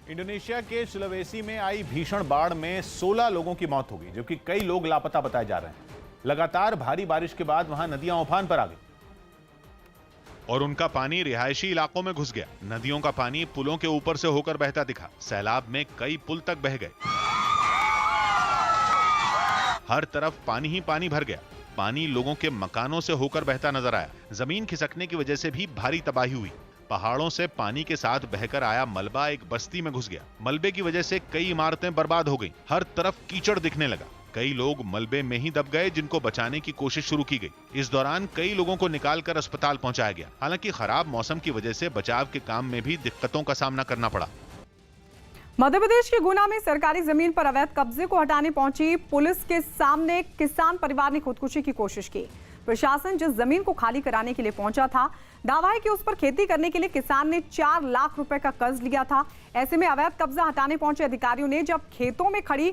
इंडोनेशिया के सुलवेसी में आई भीषण बाढ़ में 16 लोगों की मौत हो गई, जबकि कई लोग लापता बताए जा रहे हैं। लगातार भारी बारिश के बाद वहां नदियां उफान पर आ गई और उनका पानी रिहायशी इलाकों में घुस गया। नदियों का पानी पुलों के ऊपर से होकर बहता दिखा। सैलाब में कई पुल तक बह गए। हर तरफ पानी ही पानी भर गया। पानी लोगों के मकानों से होकर बहता नजर आया। जमीन खिसकने की वजह से भी भारी तबाही हुई। पहाड़ों से पानी के साथ बहकर आया मलबा एक बस्ती में घुस गया। मलबे की वजह से कई इमारतें बर्बाद हो गईं। हर तरफ कीचड़ दिखने लगा। कई लोग मलबे में ही दब गए, जिनको बचाने की कोशिश शुरू की गई। इस दौरान कई लोगों को निकालकर अस्पताल पहुंचाया गया। हालांकि खराब मौसम की वजह से बचाव के काम में भी दिक्कतों का सामना करना पड़ा। मध्य प्रदेश के गुना में सरकारी जमीन पर अवैध कब्जे को हटाने पहुंची पुलिस के सामने किसान परिवार ने खुदकुशी की कोशिश की। प्रशासन जिस जमीन को खाली कराने के लिए पहुंचा था, दावा है कि उस पर खेती करने के लिए किसान ने 4 लाख रुपए का कर्ज लिया था। ऐसे में अवैध कब्जा हटाने पहुंचे अधिकारियों ने जब खेतों में खड़ी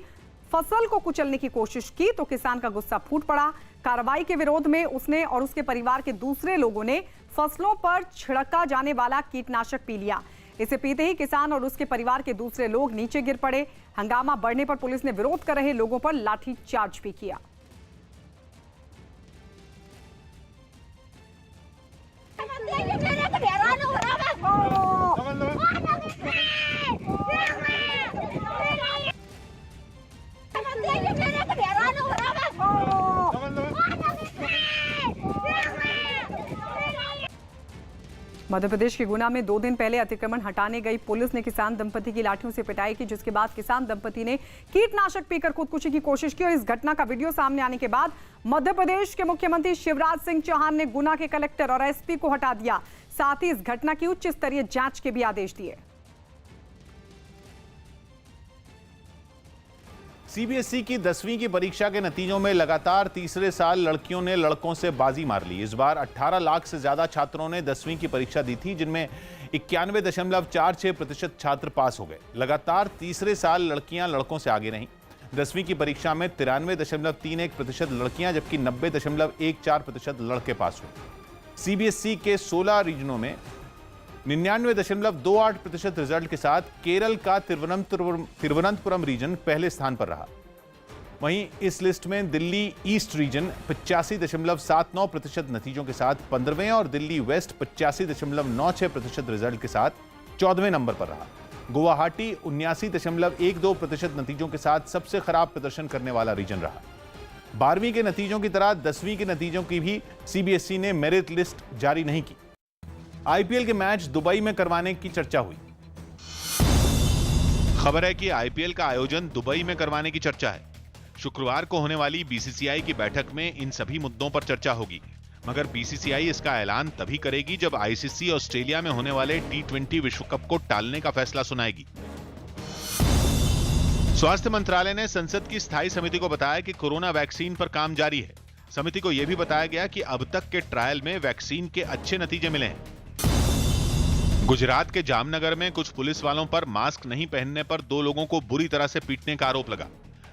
फसल को कुचलने की कोशिश की तो किसान का गुस्सा फूट पड़ा। कार्रवाई के विरोध में उसने और उसके परिवार के दूसरे लोगों ने फसलों पर छिड़का जाने वाला कीटनाशक पी लिया। इसे पीते ही किसान और उसके परिवार के दूसरे लोग नीचे गिर पड़े। हंगामा बढ़ने पर पुलिस ने विरोध कर रहे लोगों पर लाठीचार्ज भी किया। मध्य प्रदेश के गुना में 2 दिन पहले अतिक्रमण हटाने गई पुलिस ने किसान दंपति की लाठियों से पिटाई की, जिसके बाद किसान दंपति ने कीटनाशक पीकर खुदकुशी की कोशिश की। और इस घटना का वीडियो सामने आने के बाद मध्य प्रदेश के मुख्यमंत्री शिवराज सिंह चौहान ने गुना के कलेक्टर और एसपी को हटा दिया। साथ ही इस घटना की उच्च स्तरीय जांच के भी आदेश दिए। सीबीएसई की 10वीं की परीक्षा के नतीजों में लगातार तीसरे साल लड़कियों ने लड़कों से बाजी मार ली। इस बार 18 लाख से ज्यादा छात्रों ने 10वीं की परीक्षा दी थी, जिनमें 91.46% छात्र पास हो गए। लगातार तीसरे साल लड़कियां लड़कों से आगे रहीं। 10वीं की परीक्षा में 93.31% लड़कियां जबकि 90.14% लड़के पास हुए। सीबीएसई के 16 रीजनों में 99.28% रिजल्ट के साथ केरल का तिरुवनंतपुरम रीजन पहले स्थान पर रहा। वहीं इस लिस्ट में दिल्ली ईस्ट रीजन 85.79% नतीजों के साथ 15वें और दिल्ली वेस्ट 85.96% रिजल्ट के साथ 14वें नंबर पर रहा। गुवाहाटी 79.12% नतीजों के साथ सबसे खराब प्रदर्शन करने वाला रीजन रहा। 12वीं के नतीजों की तरह 10वीं के नतीजों की भी सीबीएसई ने मेरिट लिस्ट जारी नहीं की। आईपीएल के मैच दुबई में करवाने की चर्चा हुई। खबर है कि आईपीएल का आयोजन दुबई में करवाने की चर्चा है। शुक्रवार को होने वाली बीसीसीआई की बैठक में इन सभी मुद्दों पर चर्चा होगी, मगर बीसीसीआई इसका ऐलान तभी करेगी जब आईसीसी ऑस्ट्रेलिया में होने वाले T20 विश्व कप को टालने का फैसला सुनाएगी। स्वास्थ्य मंत्रालय ने संसद की स्थायी समिति को बताया कि कोरोना वैक्सीन पर काम जारी है। समिति को यह भी बताया गया कि अब तक के ट्रायल में वैक्सीन के अच्छे नतीजे मिले हैं। गुजरात के जामनगर में कुछ पुलिस वालों पर मास्क नहीं पहनने पर 2 लोगों को बुरी तरह से पीटने का आरोप लगा।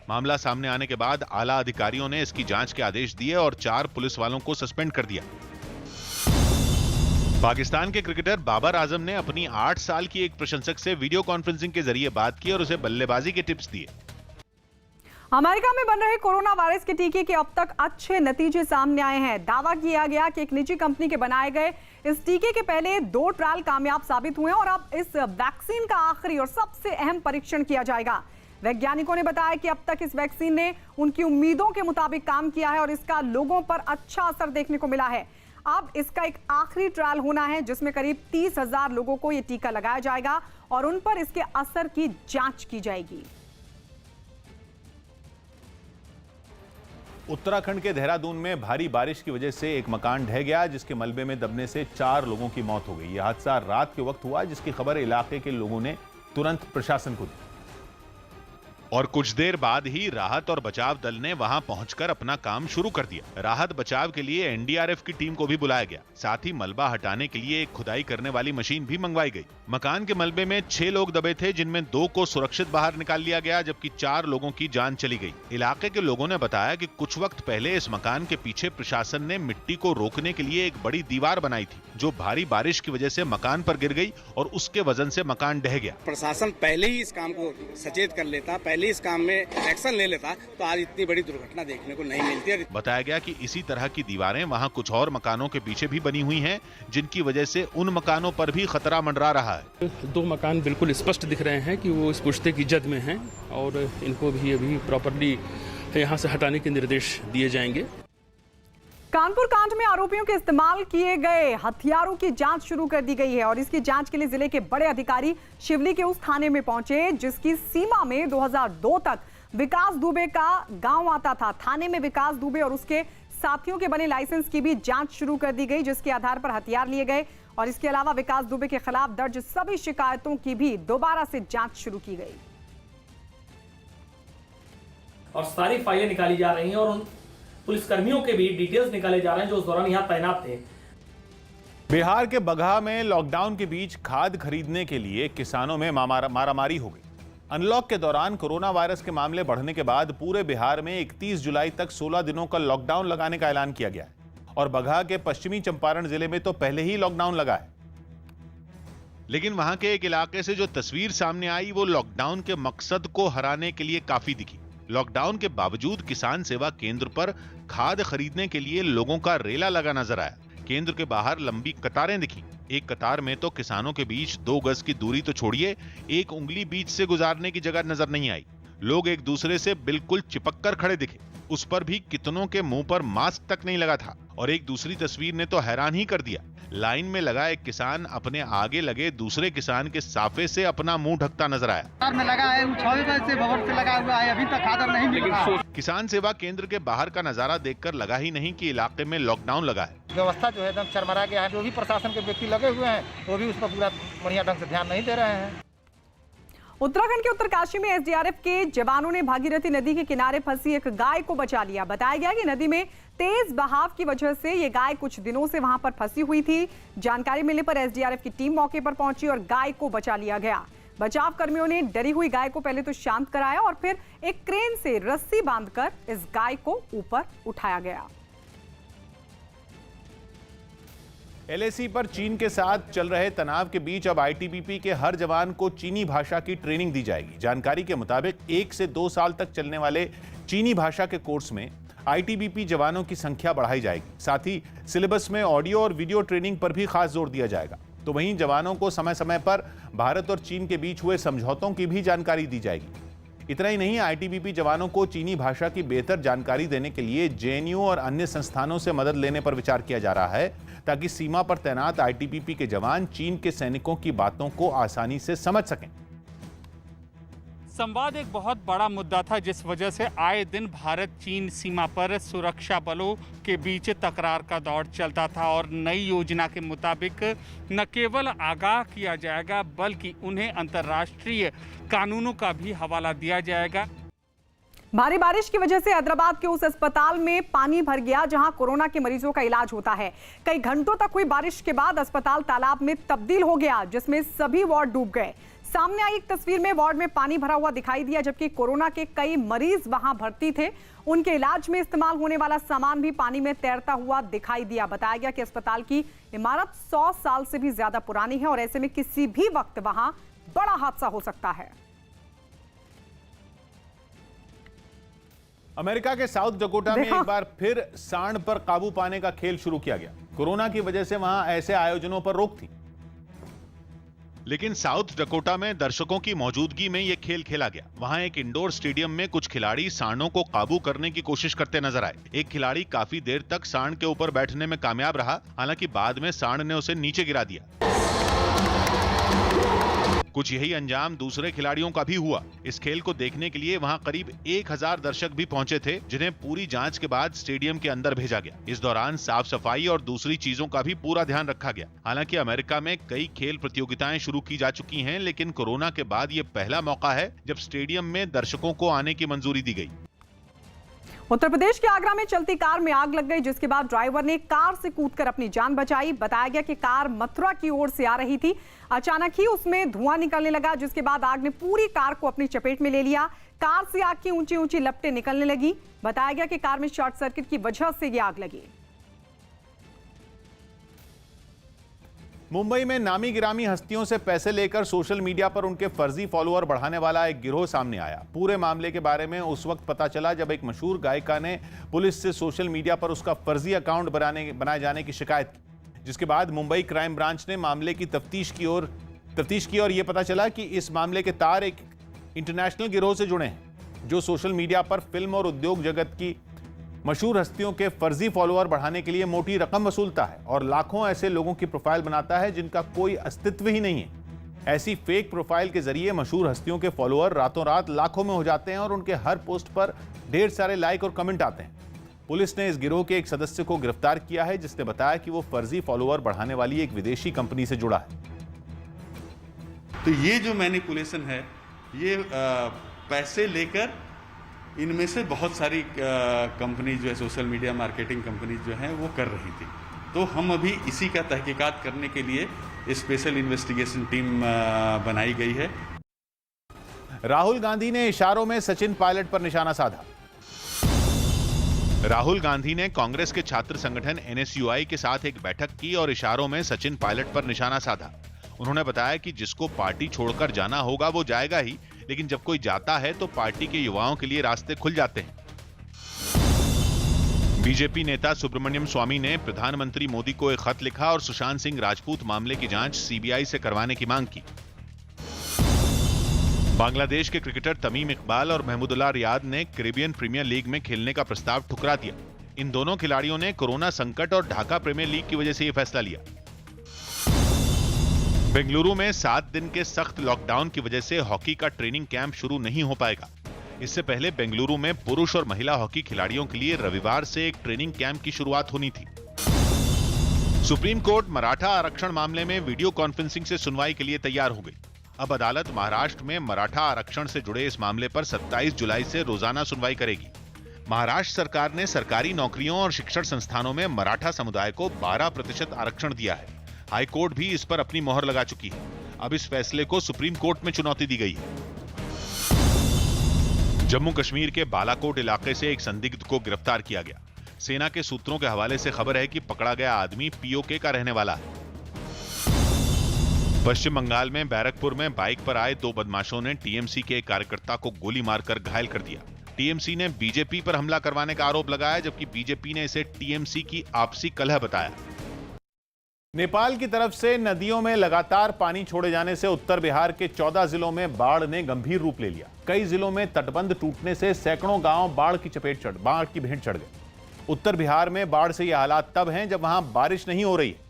मामला सामने आने के बाद आला अधिकारियों ने इसकी जांच के आदेश दिए और 4 पुलिस वालों को सस्पेंड कर दिया। पाकिस्तान के क्रिकेटर बाबर आजम ने अपनी 8 साल की एक प्रशंसक से वीडियो कॉन्फ्रेंसिंग के जरिए बात की और उसे बल्लेबाजी के टिप्स दिए। अमेरिका में बन रहे कोरोना वायरस के टीके के अब तक अच्छे नतीजे सामने आए हैं। दावा किया गया कि एक निजी कंपनी के बनाए गए इस टीके के पहले 2 ट्रायल कामयाब साबित हुए और अब इस वैक्सीन का आखिरी और सबसे अहम परीक्षण किया जाएगा। वैज्ञानिकों ने बताया कि अब तक इस वैक्सीन ने उनकी उम्मीदों के मुताबिक काम किया है और इसका लोगों पर अच्छा असर देखने को मिला है। अब इसका एक आखिरी ट्रायल होना है जिसमें करीब 30,000 लोगों को यह टीका लगाया जाएगा और उन पर इसके असर की जांच की जाएगी। उत्तराखंड के देहरादून में भारी बारिश की वजह से एक मकान ढह गया, जिसके मलबे में दबने से 4 लोगों की मौत हो गई। यह हादसा रात के वक्त हुआ, जिसकी खबर इलाके के लोगों ने तुरंत प्रशासन को दी। और कुछ देर बाद ही राहत और बचाव दल ने वहां पहुंचकर अपना काम शुरू कर दिया। राहत बचाव के लिए एनडीआरएफ की टीम को भी बुलाया गया। साथ ही मलबा हटाने के लिए एक खुदाई करने वाली मशीन भी मंगवाई गई। मकान के मलबे में 6 लोग दबे थे, जिनमें 2 को सुरक्षित बाहर निकाल लिया गया, जबकि 4 लोगों की जान चली गई। इलाके के लोगों ने बताया कि कुछ वक्त पहले इस मकान के पीछे प्रशासन ने मिट्टी को रोकने के लिए एक बड़ी दीवार बनाई थी, जो भारी बारिश की वजह से मकान पर गिर गई और उसके वजन से मकान ढह गया। प्रशासन पहले ही इस काम को सचेत कर लेता, पहले इस काम में एक्शन ले लेता, तो आज इतनी बड़ी दुर्घटना देखने को नहीं मिलती। बताया गया कि इसी तरह की दीवारें वहां कुछ और मकानों के पीछे भी बनी हुई हैं, जिनकी वजह से उन मकानों पर भी खतरा मंडरा रहा है। 2 मकान बिल्कुल स्पष्ट दिख रहे हैं कि वो इस पुश्ते की जद में हैं और इनको भी अभी प्रॉपर्ली यहाँ से हटाने के निर्देश दिए जाएंगे। कानपुर कांड में आरोपियों के इस्तेमाल किए गए हथियारों की जांच शुरू कर दी गई है और इसकी जांच के लिए जिले के बड़े अधिकारी शिवली के उस थाने में पहुंचे जिसकी सीमा में 2002 तक विकास दुबे का गांव आता था। थाने में विकास दुबे और उसके साथियों के बने लाइसेंस की भी जांच शुरू कर दी गई, जिसके आधार पर हथियार लिए गए और इसके अलावा विकास दुबे के खिलाफ दर्ज सभी शिकायतों की भी दोबारा से जांच शुरू की गई और सारी फाइलें निकाली जा रही हैं और उन पुलिसकर्मियों के भी डिटेल्स निकाले जा रहे हैं जो उस दौरान यहां तैनात थे। बिहार के बगहा में लॉकडाउन के बीच खाद खरीदने के लिए किसानों में मारामारी हो गई। अनलॉक के दौरान कोरोना वायरस के मामले बढ़ने के बाद पूरे बिहार में 31 जुलाई तक 16 दिनों का लॉकडाउन लगाने का ऐलान किया गया है और बगहा के पश्चिमी चंपारण जिले में तो पहले ही लॉकडाउन लगा है। लेकिन वहां के एक इलाके से जो तस्वीर सामने आई वो लॉकडाउन के मकसद को हराने के लिए काफी दिखी। लॉकडाउन के बावजूद किसान सेवा केंद्र पर खाद खरीदने के लिए लोगों का रेला लगा नजर आया। केंद्र के बाहर लंबी कतारें दिखी। एक कतार में तो किसानों के बीच 2 गज की दूरी तो छोड़िए, 1 उंगली बीच से गुजारने की जगह नजर नहीं आई। लोग एक दूसरे से बिल्कुल चिपक कर खड़े दिखे। उस पर भी कितनों के मुंह पर मास्क तक नहीं लगा था। और एक दूसरी तस्वीर ने तो हैरान ही कर दिया। लाइन में लगा एक किसान अपने आगे लगे दूसरे किसान के साफे से अपना मुंह ढकता नजर आया। में लगा है, 6 बजे से भवन से लगा हुआ है, अभी तक खादर नहीं मिल रहा है। किसान सेवा केंद्र के बाहर का नजारा देखकर लगा ही नहीं कि इलाके में लॉकडाउन लगा है। व्यवस्था जो है एकदम चरमरा गया है। जो भी प्रशासन के व्यक्ति लगे हुए हैं वो भी उस पर पूरा बढ़िया ढंग से ध्यान नहीं दे रहे हैं। उत्तराखंड के उत्तरकाशी में एसडीआरएफ के जवानों ने भागीरथी नदी के किनारे फंसी एक गाय को बचा लिया। बताया गया कि नदी में तेज बहाव की वजह से ये गाय कुछ दिनों से वहां पर फंसी हुई थी। जानकारी मिलने पर एसडीआरएफ की टीम मौके पर पहुंची और गाय को बचा लिया गया। बचाव कर्मियों ने डरी हुई गाय को पहले तो शांत कराया और फिर एक क्रेन से रस्सी बांधकर इस गाय को ऊपर उठाया गया। एलएसी पर चीन के साथ चल रहे तनाव के बीच अब आईटीबीपी के हर जवान को चीनी भाषा की ट्रेनिंग दी जाएगी। जानकारी के मुताबिक 1 से 2 साल तक चलने वाले चीनी भाषा के कोर्स में आईटीबीपी जवानों की संख्या बढ़ाई जाएगी। साथ ही सिलेबस में ऑडियो और वीडियो ट्रेनिंग पर भी खास जोर दिया जाएगा। तो वहीं जवानों को समय समय पर भारत और चीन के बीच हुए समझौतों की भी जानकारी दी जाएगी। इतना ही नहीं, आईटीबीपी जवानों को चीनी भाषा की बेहतर जानकारी देने के लिए जेएनयू और अन्य संस्थानों से मदद लेने पर विचार किया जा रहा है, ताकि सीमा पर तैनात आईटीबीपी के जवान चीन के सैनिकों की बातों को आसानी से समझ सकें। संवाद एक बहुत बड़ा मुद्दा था, जिस वजह से आए दिन भारत चीन सीमा पर सुरक्षा बलों के बीच तकरार का दौर चलता था और नई योजना के मुताबिक न केवल आगाह किया जाएगा बल्कि उन्हें अंतर्राष्ट्रीय कानूनों का भी हवाला दिया जाएगा। भारी बारिश की वजह से हैदराबाद के उस अस्पताल में पानी भर गया जहां कोरोना के मरीजों का इलाज होता है। कई घंटों तक हुई बारिश के बाद अस्पताल तालाब में तब्दील हो गया, जिसमें सभी वार्ड डूब गए। सामने आई एक तस्वीर में वार्ड में पानी भरा हुआ दिखाई दिया, जबकि कोरोना के कई मरीज वहां भर्ती थे। उनके इलाज में इस्तेमाल होने वाला सामान भी पानी में तैरता हुआ दिखाई दिया। बताया गया कि अस्पताल की इमारत 100 साल से भी ज्यादा पुरानी है और ऐसे में किसी भी वक्त वहां बड़ा हादसा हो सकता है। अमेरिका के साउथ डकोटा में एक बार फिर सांड पर काबू पाने का खेल शुरू किया गया। कोरोना की वजह से वहां ऐसे आयोजनों पर रोक थी, लेकिन साउथ डकोटा में दर्शकों की मौजूदगी में यह खेल खेला गया। वहां एक इंडोर स्टेडियम में कुछ खिलाड़ी सांडों को काबू करने की कोशिश करते नजर आए। एक खिलाड़ी काफी देर तक सांड के ऊपर बैठने में कामयाब रहा, हालांकि बाद में सांड ने उसे नीचे गिरा दिया। कुछ यही अंजाम दूसरे खिलाड़ियों का भी हुआ। इस खेल को देखने के लिए वहां करीब 1000 दर्शक भी पहुंचे थे, जिन्हें पूरी जांच के बाद स्टेडियम के अंदर भेजा गया। इस दौरान साफ सफाई और दूसरी चीजों का भी पूरा ध्यान रखा गया। हालांकि अमेरिका में कई खेल प्रतियोगिताएं शुरू की जा चुकी हैं, लेकिन कोरोना के बाद ये पहला मौका है जब स्टेडियम में दर्शकों को आने की मंजूरी दी गई। उत्तर प्रदेश के आगरा में चलती कार में आग लग गई, जिसके बाद ड्राइवर ने कार से कूदकर अपनी जान बचाई। बताया गया कि कार मथुरा की ओर से आ रही थी। अचानक ही उसमें धुआं निकलने लगा, जिसके बाद आग ने पूरी कार को अपनी चपेट में ले लिया। कार से आग की ऊंची ऊंची लपटें निकलने लगी। बताया गया कि कार में शॉर्ट सर्किट की वजह से ये आग लगी। मुंबई में नामी गिरामी हस्तियों से पैसे लेकर सोशल मीडिया पर उनके फर्जी फॉलोअर बढ़ाने वाला एक गिरोह सामने आया। पूरे मामले के बारे में उस वक्त पता चला जब एक मशहूर गायिका ने पुलिस से सोशल मीडिया पर उसका फर्जी अकाउंट बनाए जाने की शिकायत की, जिसके बाद मुंबई क्राइम ब्रांच ने मामले की तफ्तीश की और यह पता चला कि इस मामले के तार एक इंटरनेशनल गिरोह से जुड़े हैं, जो सोशल मीडिया पर फिल्म और उद्योग जगत की मशहूर हस्तियों के फर्जी फॉलोअर बढ़ाने के लिए मोटी रकम वसूलता है और लाखों ऐसे लोगों की प्रोफाइल बनाता है जिनका कोई अस्तित्व ही नहीं है। ऐसी फेक प्रोफाइल के जरिए मशहूर हस्तियों के फॉलोअर रातों रात लाखों में हो जाते हैं और उनके हर पोस्ट पर ढेर सारे लाइक और कमेंट आते हैं। पुलिस ने इस गिरोह के एक सदस्य को गिरफ्तार किया है, जिसने बताया कि वो फर्जी फॉलोअर बढ़ाने वाली एक विदेशी कंपनी से जुड़ा है। तो ये जो मैनिपुलेशन है, ये पैसे लेकर इनमें से बहुत सारी कंपनी जो है, सोशल मीडिया मार्केटिंग कंपनी जो है वो कर रही थी। तो हम अभी इसी का तहकीकात करने के लिए स्पेशल इन्वेस्टिगेशन टीम बनाई गई है। राहुल गांधी ने इशारों में सचिन पायलट पर निशाना साधा। राहुल गांधी ने कांग्रेस के छात्र संगठन NSUI के साथ एक बैठक की और इशारों में सचिन पायलट पर निशाना साधा। उन्होंने बताया कि जिसको पार्टी छोड़कर जाना होगा वो जाएगा ही, लेकिन जब कोई जाता है तो पार्टी के युवाओं के लिए रास्ते खुल जाते हैं। बीजेपी नेता सुब्रमण्यम स्वामी ने प्रधानमंत्री मोदी को एक खत लिखा और सुशांत सिंह राजपूत मामले की जांच CBI से करवाने की मांग की। बांग्लादेश के क्रिकेटर तमीम इकबाल और महमूदुल्लाह रियाद ने कैरिबियन प्रीमियर लीग में खेलने का प्रस्ताव ठुकरा दिया। इन दोनों खिलाड़ियों ने कोरोना संकट और ढाका प्रीमियर लीग की वजह से यह फैसला लिया। बेंगलुरु में 7 दिन के सख्त लॉकडाउन की वजह से हॉकी का ट्रेनिंग कैंप शुरू नहीं हो पाएगा। इससे पहले बेंगलुरु में पुरुष और महिला हॉकी खिलाड़ियों के लिए रविवार से एक ट्रेनिंग कैंप की शुरुआत होनी थी। सुप्रीम कोर्ट मराठा आरक्षण मामले में वीडियो कॉन्फ्रेंसिंग से सुनवाई के लिए तैयार हो गई। अब अदालत महाराष्ट्र में मराठा आरक्षण से जुड़े इस मामले पर 27 जुलाई से रोजाना सुनवाई करेगी। महाराष्ट्र सरकार ने सरकारी नौकरियों और शिक्षण संस्थानों में मराठा समुदाय को 12% आरक्षण दिया है। हाई कोर्ट भी इस पर अपनी मोहर लगा चुकी है। अब इस फैसले को सुप्रीम कोर्ट में चुनौती दी गई है। जम्मू कश्मीर के बालाकोट इलाके से एक संदिग्ध को गिरफ्तार किया गया। सेना के सूत्रों के हवाले से खबर है कि पकड़ा गया आदमी POK का रहने वाला है। पश्चिम बंगाल में बैरकपुर में बाइक पर आए 2 बदमाशों ने TMC के एक कार्यकर्ता को गोली मारकर घायल कर दिया। TMC ने BJP पर हमला करवाने का आरोप लगाया, जबकि BJP ने इसे TMC की आपसी कलह बताया। नेपाल की तरफ से नदियों में लगातार पानी छोड़े जाने से उत्तर बिहार के 14 जिलों में बाढ़ ने गंभीर रूप ले लिया। कई जिलों में तटबंध टूटने से सैकड़ों गांव बाढ़ की भेंट चढ़ गए। उत्तर बिहार में बाढ़ से यह हालात तब हैं जब वहां बारिश नहीं हो रही है।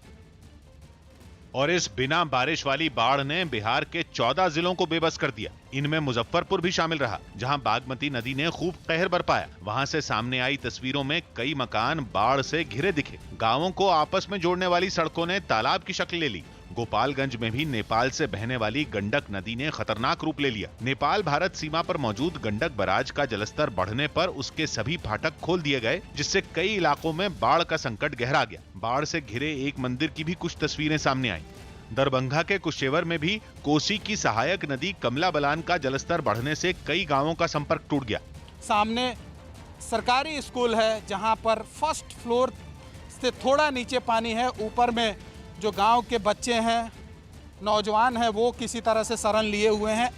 और इस बिना बारिश वाली बाढ़ ने बिहार के 14 जिलों को बेबस कर दिया। इनमें मुजफ्फरपुर भी शामिल रहा, जहां बागमती नदी ने खूब कहर बरपाया। वहां से सामने आई तस्वीरों में कई मकान बाढ़ से घिरे दिखे। गांवों को आपस में जोड़ने वाली सड़कों ने तालाब की शक्ल ले ली। गोपालगंज में भी नेपाल से बहने वाली गंडक नदी ने खतरनाक रूप ले लिया। नेपाल भारत सीमा पर मौजूद गंडक बराज का जलस्तर बढ़ने पर उसके सभी फाटक खोल दिए गए, जिससे कई इलाकों में बाढ़ का संकट गहरा गया। बाढ़ से घिरे एक मंदिर की भी कुछ तस्वीरें सामने आई। दरभंगा के कुशेवर में भी कोसी की सहायक नदी कमला बलान का जलस्तर बढ़ने से कई गांवों का संपर्क टूट गया। सामने सरकारी स्कूल है, जहां पर फर्स्ट फ्लोर से थोड़ा नीचे पानी है। ऊपर में जो गांव के बच्चे हैं, नौजवान हैं, वो किसी तरह से शरण लिए हुए हैं।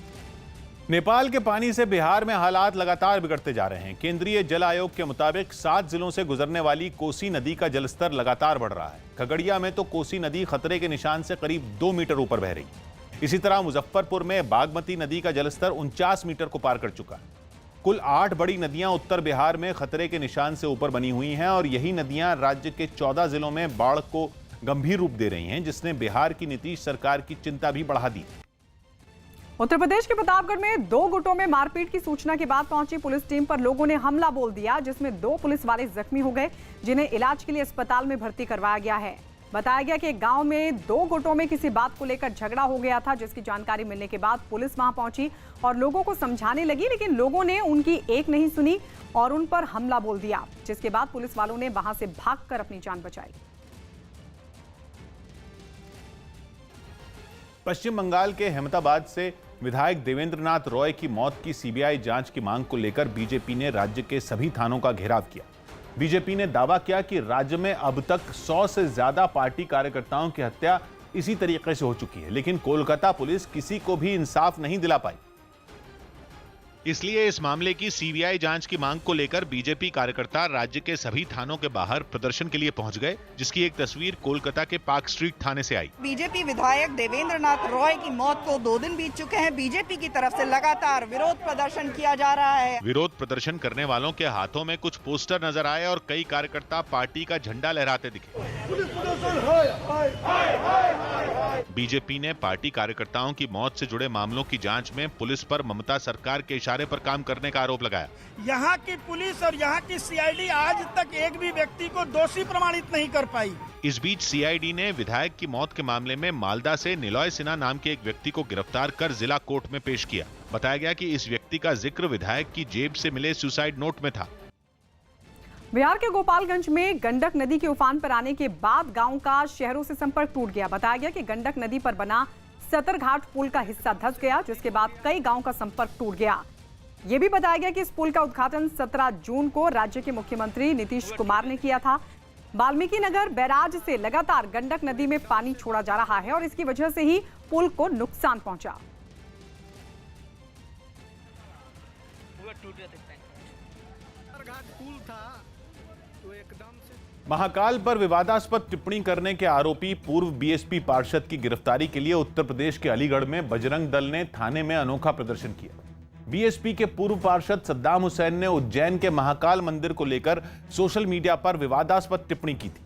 नेपाल के पानी से बिहार में हालात लगातार बिगड़ते जा रहे हैं। केंद्रीय जल आयोग के मुताबिक 7 जिलों से गुजरने वाली कोसी नदी का जलस्तर लगातार बढ़ रहा है। खगड़िया में तो कोसी नदी खतरे के निशान से करीब 2 मीटर ऊपर बह रही है। इसी तरह मुजफ्फरपुर में बागमती नदी का जलस्तर 49 मीटर को पार कर चुका है। कुल 8 बड़ी नदियां उत्तर बिहार में खतरे के निशान से ऊपर बनी हुई हैं और यही नदियां राज्य के 14 जिलों में बाढ़ को गंभीर रूप दे रही हैं, जिसने बिहार की नीतीश सरकार की चिंता भी बढ़ा दी। उत्तर प्रदेश के प्रतापगढ़ में 2 गुटों में मारपीट की सूचना के बाद पहुंची पुलिस टीम पर लोगों ने हमला बोल दिया, जिसमें 2 पुलिस वाले जख्मी हो गए, जिन्हें इलाज के लिए अस्पताल में भर्ती करवाया गया है। बताया गया कि एक गांव में 2 गुटों में किसी बात को लेकर झगड़ा हो गया था, जिसकी जानकारी मिलने के बाद पुलिस वहां पहुंची और लोगों को समझाने लगी, लेकिन लोगों ने उनकी एक नहीं सुनी और उन पर हमला बोल दिया, जिसके बाद पुलिस वालों ने वहां से भागकर अपनी जान बचाई। पश्चिम बंगाल के अहमदाबाद से विधायक देवेंद्र नाथ रॉय की मौत की सीबीआई जांच की मांग को लेकर बीजेपी ने राज्य के सभी थानों का घेराव किया। बीजेपी ने दावा किया कि राज्य में अब तक 100 से ज्यादा पार्टी कार्यकर्ताओं की हत्या इसी तरीके से हो चुकी है, लेकिन कोलकाता पुलिस किसी को भी इंसाफ नहीं दिला पाई। इसलिए इस मामले की सीबीआई जांच की मांग को लेकर बीजेपी कार्यकर्ता राज्य के सभी थानों के बाहर प्रदर्शन के लिए पहुंच गए, जिसकी एक तस्वीर कोलकाता के पार्क स्ट्रीट थाने से आई। बीजेपी विधायक देवेंद्र नाथ रॉय की मौत को 2 दिन बीत चुके हैं। बीजेपी की तरफ से लगातार विरोध प्रदर्शन किया जा रहा है। विरोध प्रदर्शन करने वालों के हाथों में कुछ पोस्टर नजर आए और कई कार्यकर्ता पार्टी का झंडा लहराते दिखे। बीजेपी ने पार्टी कार्यकर्ताओं की मौत से जुड़े मामलों की जांच में पुलिस पर ममता सरकार के इशारे पर काम करने का आरोप लगाया। यहाँ की पुलिस और यहाँ की सीआईडी आज तक एक भी व्यक्ति को दोषी प्रमाणित नहीं कर पाई। इस बीच सीआईडी ने विधायक की मौत के मामले में मालदा से निलॉय सिन्हा नाम के एक व्यक्ति को गिरफ्तार कर जिला कोर्ट में पेश किया। बताया गया कि इस व्यक्ति का जिक्र विधायक की जेब से मिले सुसाइड नोट में था। बिहार के गोपालगंज में गंडक नदी के उफान पर आने के बाद गांव का शहरों से संपर्क टूट गया। बताया गया कि गंडक नदी पर बना सतरघाट पुल का हिस्सा धंस गया, जिसके बाद कई गांव का संपर्क टूट गया। ये भी बताया गया कि इस पुल का उद्घाटन 17 जून को राज्य के मुख्यमंत्री नीतीश कुमार ने किया था। वाल्मीकि नगर बैराज से लगातार गंडक नदी में पानी छोड़ा जा रहा है और इसकी वजह से ही पुल को नुकसान पहुंचा। महाकाल पर विवादास्पद टिप्पणी करने के आरोपी पूर्व बीएसपी पार्षद की गिरफ्तारी के लिए उत्तर प्रदेश के अलीगढ़ में बजरंग दल ने थाने में अनोखा प्रदर्शन किया। बीएसपी के पूर्व पार्षद सद्दाम हुसैन ने उज्जैन के महाकाल मंदिर को लेकर सोशल मीडिया पर विवादास्पद टिप्पणी की थी,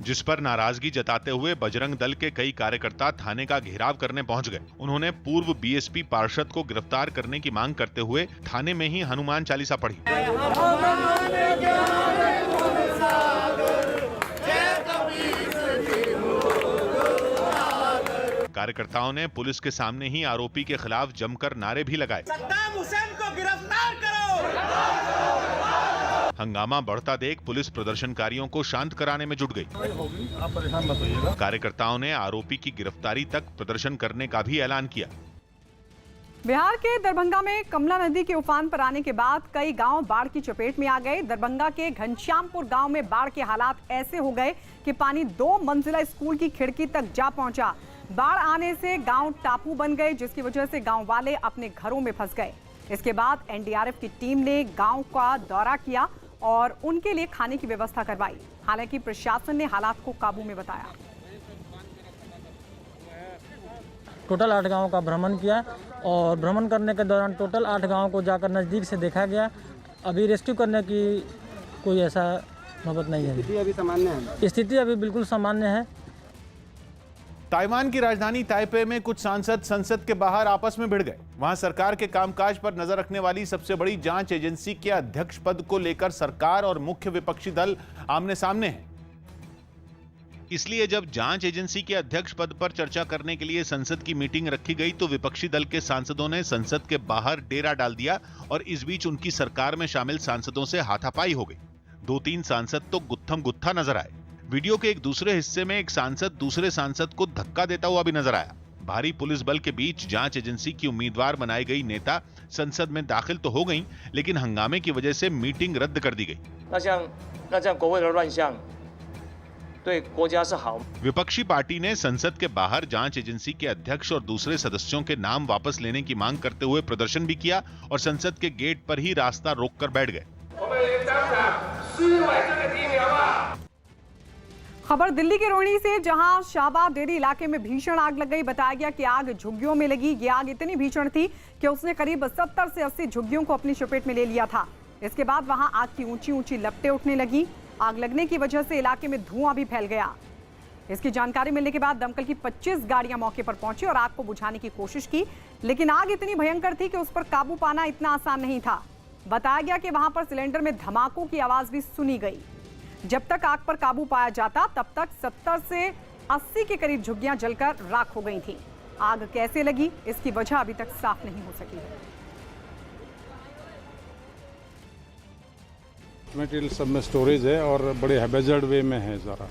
जिस पर नाराजगी जताते हुए बजरंग दल के कई कार्यकर्ता थाने का घेराव करने पहुंच गए। उन्होंने पूर्व बीएसपी पार्षद को गिरफ्तार करने की मांग करते हुए थाने में ही हनुमान चालीसा पढ़ी। कार्यकर्ताओं ने पुलिस के सामने ही आरोपी के खिलाफ जमकर नारे भी लगाए। सद्दाम हुसैन को गिरफ्तार करो। हंगामा बढ़ता देख पुलिस प्रदर्शनकारियों को शांत कराने में जुट गई। आप परेशान मत होइएगा। कार्यकर्ताओं ने आरोपी की गिरफ्तारी तक प्रदर्शन करने का भी ऐलान किया। बिहार के दरभंगा में कमला नदी के उफान पर आने के बाद कई गांव बाढ़ की चपेट में आ गए। दरभंगा के घनश्यामपुर गांव में बाढ़ के हालात ऐसे हो गए कि पानी 2 मंजिला स्कूल की खिड़की तक जा पहुंचा। बाढ़ आने से गांव टापू बन गए, जिसकी वजह से गांव वाले अपने घरों में फंस गए। इसके बाद एनडीआरएफ की टीम ने गांव का दौरा किया और उनके लिए खाने की व्यवस्था करवाई। हालांकि प्रशासन ने हालात को काबू में बताया। टोटल 8 गांवों का भ्रमण किया और भ्रमण करने के दौरान टोटल 8 गांवों को जाकर नज़दीक से देखा गया। अभी रेस्क्यू करने की कोई ऐसा नौबत नहीं है। स्थिति अभी सामान्य है। स्थिति अभी बिल्कुल सामान्य है। ताइवान की राजधानी ताइपे में कुछ सांसद संसद के बाहर आपस में भिड़ गए। वहां सरकार के कामकाज पर नजर रखने वाली सबसे बड़ी जांच एजेंसी के अध्यक्ष पद को लेकर सरकार और मुख्य विपक्षी दल आमने सामने हैं। इसलिए जब जांच एजेंसी के अध्यक्ष पद पर चर्चा करने के लिए संसद की मीटिंग रखी गई तो विपक्षी दल के सांसदों ने संसद के बाहर डेरा डाल दिया और इस बीच उनकी सरकार में शामिल सांसदों से हाथापाई हो गई। 2-3 सांसद तो गुत्थम गुत्था नजर आए। वीडियो के एक दूसरे हिस्से में एक सांसद दूसरे सांसद को धक्का देता हुआ भी नजर आया। भारी पुलिस बल के बीच जांच एजेंसी की उम्मीदवार बनाई गई नेता संसद में दाखिल तो हो गईं, लेकिन हंगामे की वजह से मीटिंग रद्द कर दी गई। विपक्षी पार्टी ने संसद के बाहर जांच एजेंसी के अध्यक्ष और दूसरे सदस्यों के नाम वापस लेने की मांग करते हुए प्रदर्शन भी किया और संसद के गेट पर ही रास्ता रोककर बैठ गए। खबर दिल्ली के रोहिणी से, जहां शाहबाद डेयरी इलाके में भीषण आग लग गई। बताया गया कि आग झुग्गियों में लगी। ये आग इतनी भीषण थी कि उसने करीब 70 से 80 झुग्गियों को अपनी चपेट में ले लिया था। इसके बाद वहां आग की ऊंची ऊंची लपटें उठने लगी। आग लगने की वजह से इलाके में धुआं भी फैल गया। इसकी जानकारी मिलने के बाद दमकल की 25 गाड़ियां मौके पर पहुंची और आग को बुझाने की कोशिश की, लेकिन आग इतनी भयंकर थी कि उस पर काबू पाना इतना आसान नहीं था। बताया गया कि वहां पर सिलेंडर में धमाकों की आवाज भी सुनी गई। जब तक आग पर काबू पाया जाता तब तक 70 से 80 के करीब झुग्गियां जलकर राख हो गई थी। आग कैसे लगी इसकी वजह अभी तक साफ नहीं हो सकी है। मटेरियल सब में स्टोरेज है और बड़े हैबेजर्ड वे में है ज़रा।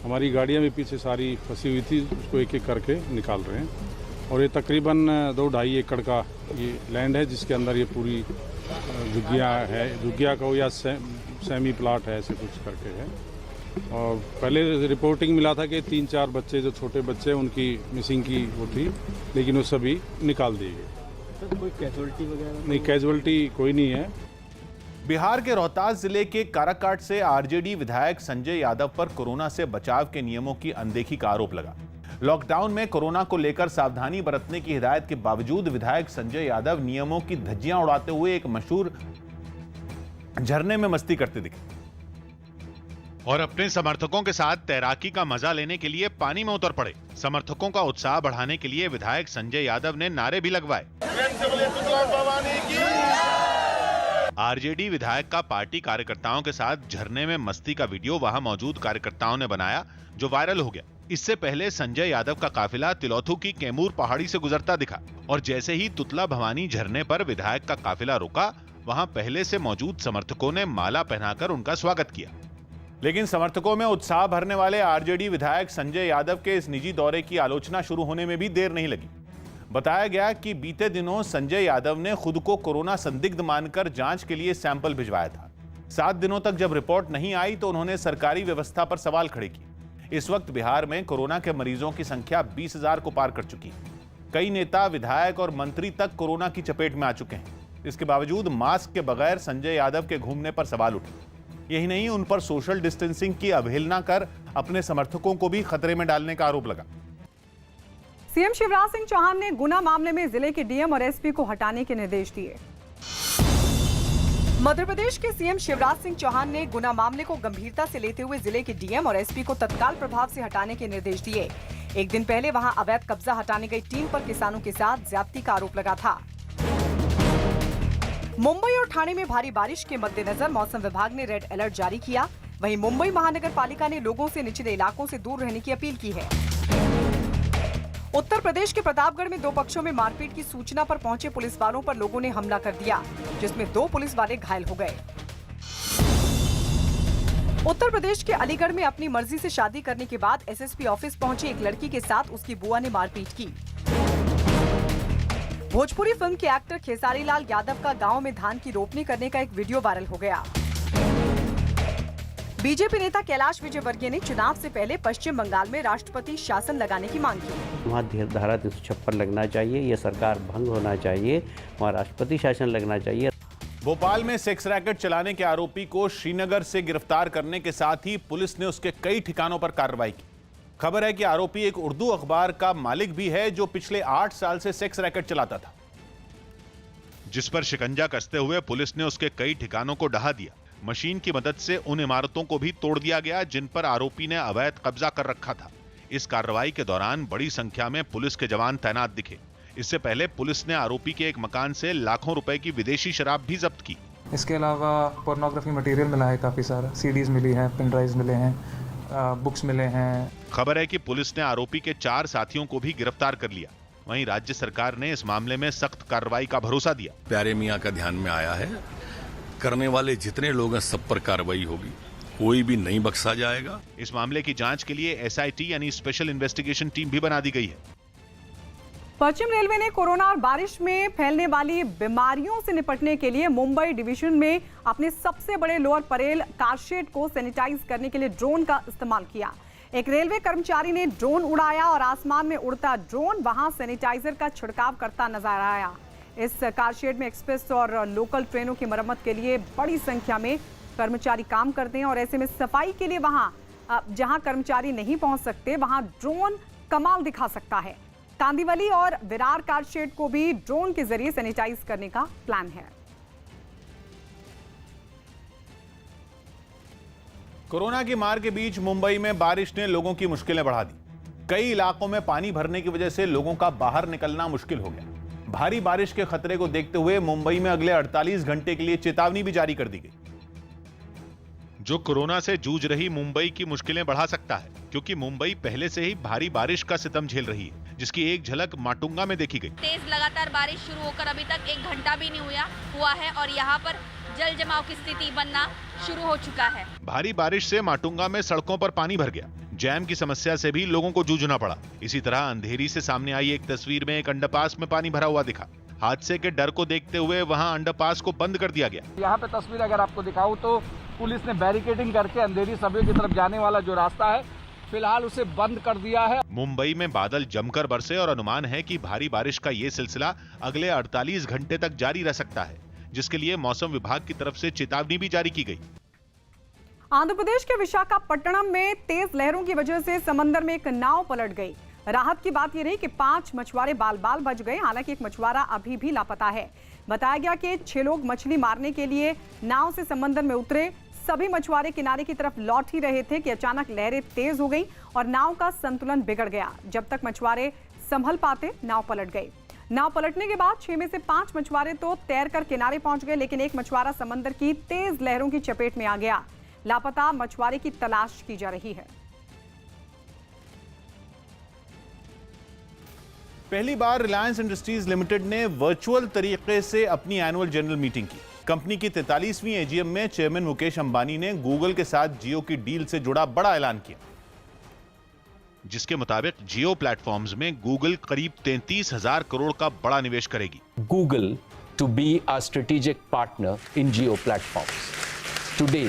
हमारी गाड़ियां भी पीछे सारी फंसी हुई थी, उसको एक एक करके निकाल रहे हैं। और ये तकरीबन 2-2.5 एकड़ का ये लैंड है जिसके अंदर ये पूरी झुग्गियाँ है। झुग्गिया का या सेमी प्लाट है, ऐसे कुछ करके है। और पहले रिपोर्टिंग मिला था कि 3-4 बच्चे जो छोटे बच्चे उनकी मिसिंग की वो थी, लेकिन वो सभी निकाल दिए गए। सर कोई कैजुअलिटी वगैरह? नहीं, कैजुअलिटी कोई नहीं है। बिहार के रोहतास जिले के काराकाट से आरजेडी विधायक संजय यादव पर कोरोना से बचाव के नियमों की अनदेखी का आरोप लगा। लॉकडाउन में कोरोना को लेकर सावधानी बरतने की हिदायत के बावजूद विधायक संजय यादव नियमों की धज्जियां उड़ाते हुए एक मशहूर झरने में मस्ती करते दिखे और अपने समर्थकों के साथ तैराकी का मजा लेने के लिए पानी में उतर पड़े। समर्थकों का उत्साह बढ़ाने के लिए विधायक संजय यादव ने नारे भी लगवाए। आरजेडी विधायक का पार्टी कार्यकर्ताओं के साथ झरने में मस्ती का वीडियो वहां मौजूद कार्यकर्ताओं ने बनाया, जो वायरल हो गया। इससे पहले संजय यादव का काफिला तिलौथू की कैमूर पहाड़ी से गुजरता दिखा और जैसे ही तुतला भवानी झरने पर विधायक का काफिला रुका, वहां पहले से मौजूद समर्थकों ने माला पहनाकर उनका स्वागत किया। लेकिन समर्थकों में उत्साह भरने वाले आरजेडी विधायक संजय यादव के इस निजी दौरे की आलोचना शुरू होने में भी देर नहीं लगी। बताया गया कि बीते दिनों संजय यादव ने खुद को कोरोना संदिग्ध मानकर जांच के लिए सैंपल भिजवाया था। 7 दिनों तक जब रिपोर्ट नहीं आई तो उन्होंने सरकारी व्यवस्था पर सवाल खड़े किए। इस वक्त बिहार में कोरोना के मरीजों की संख्या 20,000 को पार कर चुकी है। कई नेता, विधायक और मंत्री तक कोरोना की चपेट में आ चुके हैं। इसके बावजूद मास्क के बगैर संजय यादव के घूमने पर सवाल उठे। यही नहीं, उन पर सोशल डिस्टेंसिंग की अवहेलना कर अपने समर्थकों को भी खतरे में डालने का आरोप लगा। सीएम शिवराज सिंह चौहान ने गुना मामले में जिले के डीएम और एसपी को हटाने के निर्देश दिए। मध्य प्रदेश के सीएम शिवराज सिंह चौहान ने गुना मामले को गंभीरता से लेते हुए जिले के डीएम और एसपी को तत्काल प्रभाव से हटाने के निर्देश दिए। एक दिन पहले वहां अवैध कब्जा हटाने गई टीम पर किसानों के साथ ज्यादती का आरोप लगा था। मुंबई और ठाणे में भारी बारिश के मद्देनजर मौसम विभाग ने रेड अलर्ट जारी किया। वहीं मुंबई महानगर पालिका ने लोगों से निचले इलाकों से दूर रहने की अपील की है। उत्तर प्रदेश के प्रतापगढ़ में 2 पक्षों में मारपीट की सूचना पर पहुंचे पुलिस वालों पर लोगों ने हमला कर दिया, जिसमें 2 पुलिस वाले घायल हो गए। उत्तर प्रदेश के अलीगढ़ में अपनी मर्जी से शादी करने के बाद एसएसपी ऑफिस पहुंची एक लड़की के साथ उसकी बुआ ने मारपीट की। भोजपुरी फिल्म के एक्टर खेसारी लाल यादव का गांव में धान की रोपनी करने का एक वीडियो वायरल हो गया। बीजेपी नेता कैलाश विजयवर्गीय ने चुनाव से पहले पश्चिम बंगाल में राष्ट्रपति शासन लगाने की मांग की। वहाँ धारा 356 लगना चाहिए, ये सरकार भंग होना चाहिए, वहाँ राष्ट्रपति शासन लगना चाहिए। भोपाल में सेक्स रैकेट चलाने के आरोपी को श्रीनगर से गिरफ्तार करने के साथ ही पुलिस ने उसके कई ठिकानों पर कार्रवाई की। खबर है कि आरोपी एक उर्दू अखबार का मालिक भी है जो पिछले 8 साल से सेक्स रैकेट चलाता था, जिस पर शिकंजा कसते हुए पुलिस ने उसके कई ठिकानों को ढहा दिया। मशीन की मदद से उन इमारतों को भी तोड़ दिया गया जिन पर आरोपी ने अवैध कब्जा कर रखा था। इस कार्रवाई के दौरान बड़ी संख्या में पुलिस के जवान तैनात दिखे। इससे पहले पुलिस ने आरोपी के एक मकान से लाखों रुपए की विदेशी शराब भी जब्त की। इसके अलावा पोर्नोग्राफी मटेरियल मिला है, काफी सारा सीडीज मिली हैं, पेन ड्राइव्स मिले हैं, बुक्स मिले हैं। खबर है कि पुलिस ने आरोपी के 4 साथियों को भी गिरफ्तार कर लिया। वहीं राज्य सरकार ने इस मामले में सख्त कार्रवाई का भरोसा दिया। प्यारे मियां का ध्यान में आया है, करने वाले जितने लोग हैं सब पर कार्रवाई होगी, कोई भी नहीं बख्शा जाएगा। इस मामले की जांच के लिए एसआईटी यानी स्पेशल इन्वेस्टिगेशन टीम भी बना दी गई है। पश्चिम रेलवे ने कोरोना और बारिश में फैलने वाली बीमारियों से निपटने के लिए मुंबई डिवीजन में अपने सबसे बड़े लोअर परेल कारशेड को सैनिटाइज करने के लिए ड्रोन का इस्तेमाल किया। एक रेलवे कर्मचारी ने ड्रोन उड़ाया और आसमान में उड़ता ड्रोन वहां सैनिटाइजर का छिड़काव करता नजर आया। इस कारशेड में एक्सप्रेस और लोकल ट्रेनों की मरम्मत के लिए बड़ी संख्या में कर्मचारी काम करते हैं और ऐसे में सफाई के लिए वहां जहां कर्मचारी नहीं पहुंच सकते वहां ड्रोन कमाल दिखा सकता है। कांदीवली और विरार कारशेड को भी ड्रोन के जरिए सैनिटाइज करने का प्लान है। कोरोना की मार के बीच मुंबई में बारिश ने लोगों की मुश्किलें बढ़ा दी। कई इलाकों में पानी भरने की वजह से लोगों का बाहर निकलना मुश्किल हो गया। भारी बारिश के खतरे को देखते हुए मुंबई में अगले 48 घंटे के लिए चेतावनी भी जारी कर दी गई, जो कोरोना से जूझ रही मुंबई की मुश्किलें बढ़ा सकता है, क्योंकि मुंबई पहले से ही भारी बारिश का सितम झेल रही है, जिसकी एक झलक माटुंगा में देखी गई। तेज लगातार बारिश शुरू होकर अभी तक 1 घंटा भी नहीं हुआ है और यहाँ पर जल जमाव की स्थिति बनना शुरू हो चुका है। भारी बारिश से माटुंगा में सड़कों पर पानी भर गया। जैम की समस्या से भी लोगों को जूझना पड़ा। इसी तरह अंधेरी से सामने आई एक तस्वीर में एक अंडरपास में पानी भरा हुआ दिखा। हादसे के डर को देखते हुए वहां अंडरपास को बंद कर दिया गया। यहाँ पे तस्वीर अगर आपको दिखाऊं तो पुलिस ने बैरिकेडिंग करके अंधेरी सबवे की तरफ जाने वाला जो रास्ता है फिलहाल उसे बंद कर दिया है। मुंबई में बादल जमकर बरसे और अनुमान है कि भारी बारिश का ये सिलसिला अगले 48 घंटे तक जारी रह सकता है, जिसके लिए मौसम विभाग की तरफ से चेतावनी भी जारी की गई। आंध्र प्रदेश के विशाखापट्टनम में तेज लहरों की वजह से समंदर में एक नाव पलट गई। राहत की बात यह रही कि 5 मछुआरे बाल बाल बच गए। हालांकि एक मछुआरा अभी भी लापता है। बताया गया कि 6 लोग मछली मारने के लिए नाव से समंदर में उतरे। सभी मछुआरे किनारे की तरफ लौट ही रहे थे कि अचानक लहरें तेज हो गई और नाव का संतुलन बिगड़ गया। जब तक मछुआरे संभल पाते, नाव पलट गई। नाव पलटने के बाद 6 में से 5 मछुआरे तो तैरकर किनारे पहुंच गए, लेकिन एक मछुआरा समंदर की तेज लहरों की चपेट में आ गया। लापता मछुआरे की तलाश की जा रही है। पहली बार रिलायंस इंडस्ट्रीज लिमिटेड ने वर्चुअल तरीके से अपनी एनुअल जनरल मीटिंग की। कंपनी की 43वीं एजीएम में चेयरमैन मुकेश अंबानी ने गूगल के साथ जियो की डील से जुड़ा बड़ा ऐलान किया, जिसके मुताबिक जियो प्लेटफॉर्म्स में गूगल करीब 33,000 करोड़ का बड़ा निवेश करेगी। Google to be a strategic partner in Jio Platforms. Today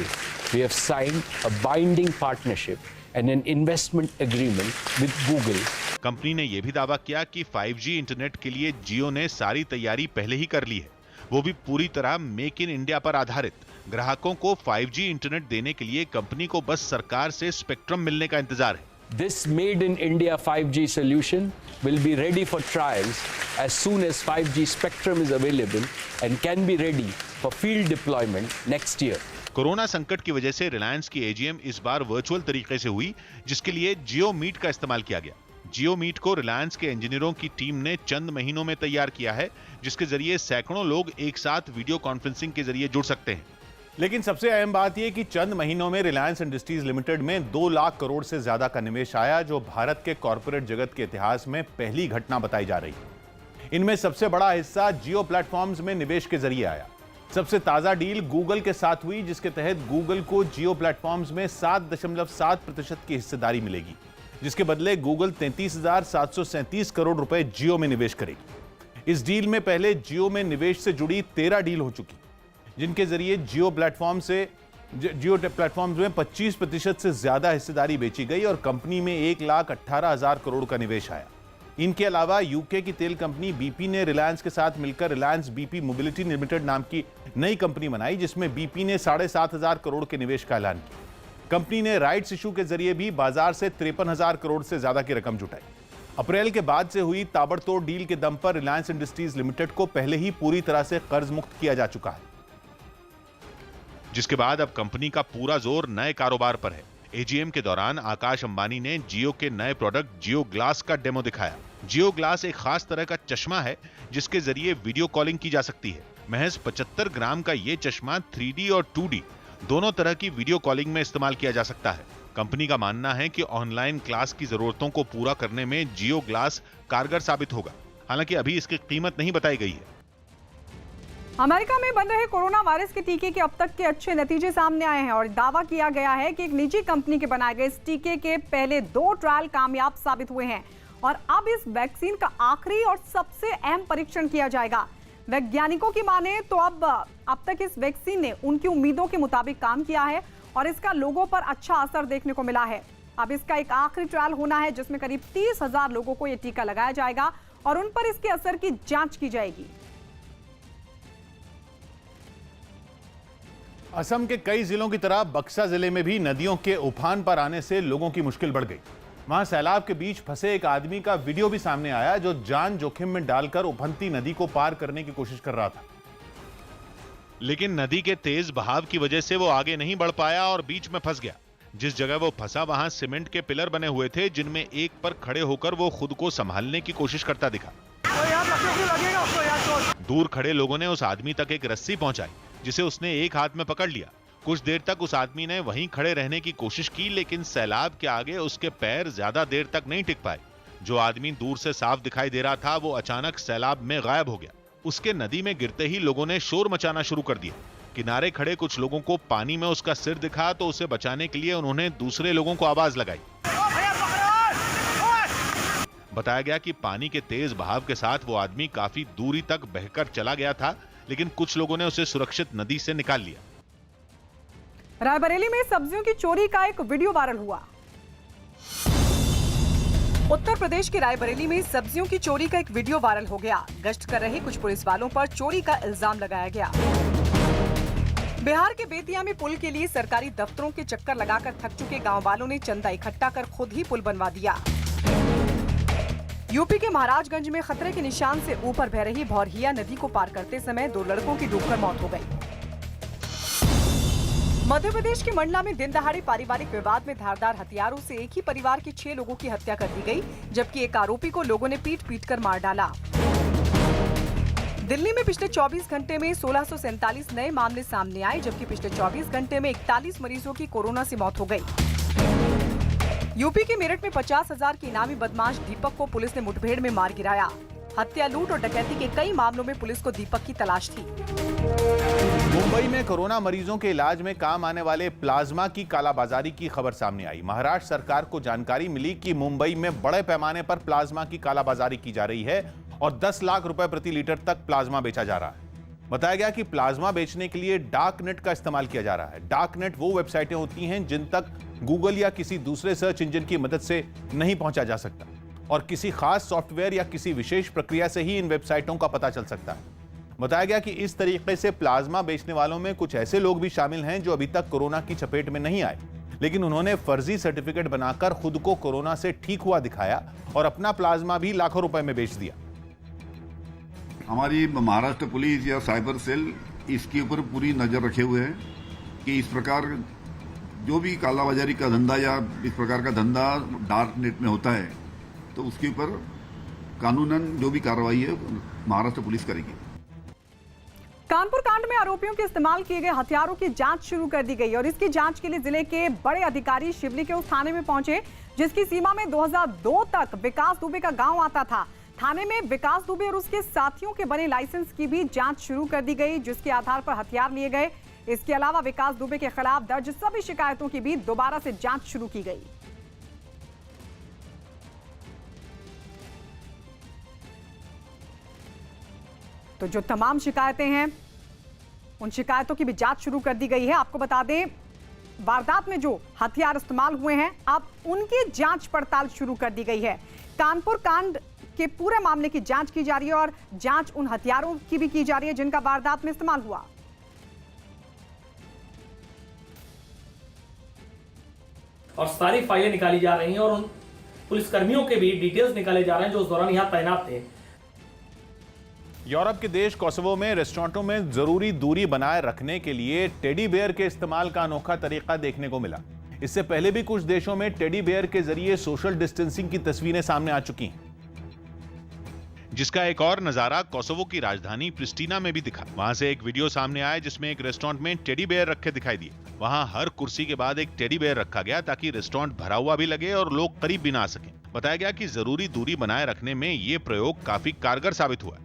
we have signed a binding partnership and an investment agreement with Google. Company ने यह भी दावा किया कि 5G इंटरनेट के लिए जियो ने सारी तैयारी पहले ही कर ली है, वो भी पूरी तरह मेक इन इंडिया पर आधारित। ग्राहकों को 5G इंटरनेट देने के लिए कंपनी को बस सरकार से स्पेक्ट्रम मिलने का इंतजार है। This made in India 5G solution will be ready for trials as soon as 5G spectrum is available and can be ready for field deployment next year. Corona संकट की वजह से रिलायंस की एजीएम इस बार वर्चुअल तरीके से हुई, जिसके लिए जियो मीट का इस्तेमाल किया गया। जियो मीट को रिलायंस के इंजीनियरों की टीम ने चंद महीनों में तैयार किया है, जिसके जरिए सैकड़ों लोग एक साथ वीडियो कॉन्फ्रेंसिंग के जरिए जुड़ सकते हैं। लेकिन सबसे अहम बात यह कि चंद महीनों में रिलायंस इंडस्ट्रीज लिमिटेड में 2 लाख करोड़ से ज्यादा का निवेश आया, जो भारत के कॉर्पोरेट जगत के इतिहास में पहली घटना बताई जा रही है। इनमें सबसे बड़ा हिस्सा जियो प्लेटफॉर्म्स में निवेश के जरिए आया। सबसे ताजा डील गूगल के साथ हुई, जिसके तहत गूगल को जियो प्लेटफॉर्म्स में 7.7% की हिस्सेदारी मिलेगी, जिसके बदले गूगल 33,737 करोड़ रुपए जियो में निवेश करेगी। इस डील में पहले जियो में निवेश से जुड़ी 13 डील हो चुकी, जिनके जरिए जियो प्लेटफॉर्म्स में 25% से ज्यादा हिस्सेदारी बेची गई और कंपनी में 1,18,000 करोड़ का निवेश आया। इनके अलावा यूके की तेल कंपनी बीपी ने रिलायंस के साथ मिलकर रिलायंस बीपी मोबिलिटी लिमिटेड नाम की नई कंपनी बनाई, जिसमें बीपी ने 7,500 करोड़ के निवेश का ऐलान किया। कंपनी ने राइट्स इशू के जरिए भी बाजार से 53,000 करोड़ से ज्यादा की रकम जुटाई। अप्रैल के बाद से हुई ताबड़तोड़ डील के दम पर रिलायंस इंडस्ट्रीज लिमिटेड को पहले ही पूरी तरह से कर्ज मुक्त किया जा चुका है, जिसके बाद अब कंपनी का पूरा जोर नए कारोबार पर है। एजीएम के दौरान आकाश अंबानी ने जियो के नए प्रोडक्ट जियो ग्लास का डेमो दिखाया। जियो ग्लास एक खास तरह का चश्मा है, जिसके जरिए वीडियो कॉलिंग की जा सकती है। महज 75 ग्राम का ये चश्मा 3D और 2D दोनों तरह की वीडियो कॉलिंग में इस्तेमाल किया जा सकता है। कंपनी का मानना है कि ऑनलाइन क्लास की जरूरतों को पूरा करने में जियो ग्लास कारगर साबित होगा। हालांकि अभी इसकी कीमत नहीं बताई गई है। अमेरिका में बन रहे कोरोना वायरस के टीके के अब तक के अच्छे नतीजे सामने आए हैं और दावा किया गया है कि एक निजी कंपनी के बनाए गए इस टीके के पहले 2 ट्रायल कामयाब साबित हुए हैं और अब इस वैक्सीन का आखिरी और सबसे अहम परीक्षण किया जाएगा। वैज्ञानिकों की माने तो अब तक इस वैक्सीन ने उनकी उम्मीदों के मुताबिक काम किया है और इसका लोगों पर अच्छा असर देखने को मिला है। अब इसका एक आखिरी ट्रायल होना है, जिसमें करीब 30,000 लोगों को यह टीका लगाया जाएगा और उन पर इसके असर की जांच की जाएगी। असम के कई जिलों की तरह बक्सा जिले में भी नदियों के उफान पर आने से लोगों की मुश्किल बढ़ गई। वहां सैलाब के बीच फंसे एक आदमी का वीडियो भी सामने आया, जो जान जोखिम में डालकर उफनती नदी को पार करने की कोशिश कर रहा था। लेकिन नदी के तेज बहाव की वजह से वो आगे नहीं बढ़ पाया और बीच में फंस गया। जिस जगह वो फंसा वहां सीमेंट के पिलर बने हुए थे, जिनमें एक पर खड़े होकर वो खुद को संभालने की कोशिश करता दिखा। दूर खड़े लोगों ने उस आदमी तक एक रस्सी पहुंचाई, जिसे उसने एक हाथ में पकड़ लिया। कुछ देर तक उस आदमी ने वहीं खड़े रहने की कोशिश की, लेकिन सैलाब के आगे उसके पैर ज्यादा देर तक नहीं टिक पाए। जो आदमी दूर से साफ दिखाई दे रहा था, वो अचानक सैलाब में गायब हो गया। उसके नदी में गिरते ही लोगों ने शोर मचाना शुरू कर दिया। किनारे खड़े कुछ लोगों को पानी में उसका सिर दिखा, तो उसे बचाने के लिए उन्होंने दूसरे लोगों को आवाज लगाई। बताया गया कि पानी के तेज बहाव के साथ वो आदमी काफी दूरी तक बहकर चला गया था, लेकिन कुछ लोगों ने उसे सुरक्षित नदी से निकाल लिया। रायबरेली में सब्जियों की चोरी का एक वीडियो वायरल हुआ। उत्तर प्रदेश के रायबरेली में सब्जियों की चोरी का एक वीडियो वायरल हो गया। गश्त कर रहे कुछ पुलिस वालों पर चोरी का इल्जाम लगाया गया। बिहार के बेतिया में पुल के लिए सरकारी दफ्तरों के चक्कर लगाकर थक चुके गांव वालों ने चंदा इकट्ठा कर खुद ही पुल बनवा दिया। यूपी के महाराजगंज में खतरे के निशान से ऊपर बह रही भौरहिया नदी को पार करते समय 2 लड़कों की डूबकर मौत हो गई। मध्य प्रदेश के मंडला में दिन दहाड़े पारिवारिक विवाद में धारदार हथियारों से एक ही परिवार के 6 लोगों की हत्या कर दी गई, जबकि एक आरोपी को लोगों ने पीट कर मार डाला। दिल्ली में पिछले 24 घंटे में 1647 नए मामले सामने आए, जबकि पिछले 24 घंटे में 41 मरीजों की कोरोना से मौत हो गई। यूपी के मेरठ में 50,000 के इनामी बदमाश दीपक को पुलिस ने मुठभेड़ में मार गिराया। हत्या, लूट और डकैती के कई मामलों में पुलिस को दीपक की तलाश थी। मुंबई में कोरोना मरीजों के इलाज में काम आने वाले प्लाज्मा की कालाबाजारी की खबर सामने आई। महाराष्ट्र सरकार को जानकारी मिली कि मुंबई में बड़े पैमाने पर प्लाज्मा की कालाबाजारी की जा रही है और 10 लाख रुपए प्रति लीटर तक प्लाज्मा बेचा जा रहा है। बताया गया कि प्लाज्मा बेचने के लिए डार्क नेट का इस्तेमाल किया जा रहा है। डार्क नेट वो वेबसाइटें होती हैं जिन तक गूगल या किसी दूसरे सर्च इंजन की मदद से नहीं पहुंचा जा सकता, और किसी खास सॉफ्टवेयर या किसी विशेष प्रक्रिया से ही इन वेबसाइटों का पता चल सकता है। बताया गया कि इस तरीके से प्लाज्मा बेचने वालों में कुछ ऐसे लोग भी शामिल हैं जो अभी तक कोरोना की चपेट में नहीं आए, लेकिन उन्होंने फर्जी सर्टिफिकेट बनाकर खुद को कोरोना से ठीक हुआ दिखाया और अपना प्लाज्मा भी लाखों रुपए में बेच दिया। हमारी महाराष्ट्र पुलिस या साइबर सेल इसके ऊपर पूरी नजर रखे हुए हैं कि इस प्रकार जो भी कालाबाजारी का धंधा या इस प्रकार का धंधा डार्क नेट में होता है, तो उसके ऊपर कानूनन जो भी कार्रवाई है महाराष्ट्र पुलिस करेगी। कानपुर कांड में आरोपियों के इस्तेमाल किए गए हथियारों की जांच शुरू कर दी गई और इसकी जांच के लिए जिले के बड़े अधिकारी शिवली के उस थाने में पहुंचे जिसकी सीमा में 2002 तक विकास दुबे का गांव आता था। थाने में विकास दुबे और उसके साथियों के बने लाइसेंस की भी जांच शुरू कर दी गई, जिसके आधार पर हथियार लिए गए। इसके अलावा विकास दुबे के खिलाफ दर्ज सभी शिकायतों की भी दोबारा से जांच शुरू की गई। तो जो तमाम शिकायतें हैं उन शिकायतों की भी जांच शुरू कर दी गई है। आपको बता दें, वारदात में जो हथियार इस्तेमाल हुए हैं अब उनकी जांच पड़ताल शुरू कर दी गई है। कानपुर कांड के पूरे मामले की जांच की जा रही है और जांच उन हथियारों की भी की जा रही है जिनका वारदात में इस्तेमाल हुआ। और सारी फाइलें निकाली जा रही हैं और उन पुलिसकर्मियों के भी डिटेल्स निकाले जा रहे हैं जो उस दौरान यहां तैनात थे। यूरोप के देश कोसोवो में रेस्टोरेंटों में जरूरी दूरी बनाए रखने के लिए टेडी बेयर के इस्तेमाल का अनोखा तरीका देखने को मिला। इससे पहले भी कुछ देशों में टेडी बेयर के जरिए सोशल डिस्टेंसिंग की तस्वीरें सामने आ चुकी हैं, जिसका एक और नजारा कोसोवो की राजधानी प्रिस्टीना में भी दिखा। वहां से एक वीडियो सामने आया जिसमें एक रेस्टोरेंट में टेडी बेयर रखे दिखाई दिए। वहां हर कुर्सी के बाद एक टेडी बेयर रखा गया ताकि रेस्टोरेंट भरा हुआ भी लगे और लोग करीब भी ना आ सकें। बताया गया कि जरूरी दूरी बनाए रखने में ये प्रयोग काफी कारगर साबित हुआ।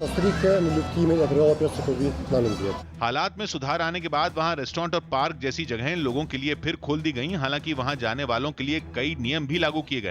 हालात में सुधार आने के बाद वहां रेस्टोरेंट और पार्क जैसी जगहें लोगों के लिए फिर खोल दी गई। हालांकि वहां जाने वालों के लिए कई नियम भी लागू किए गए।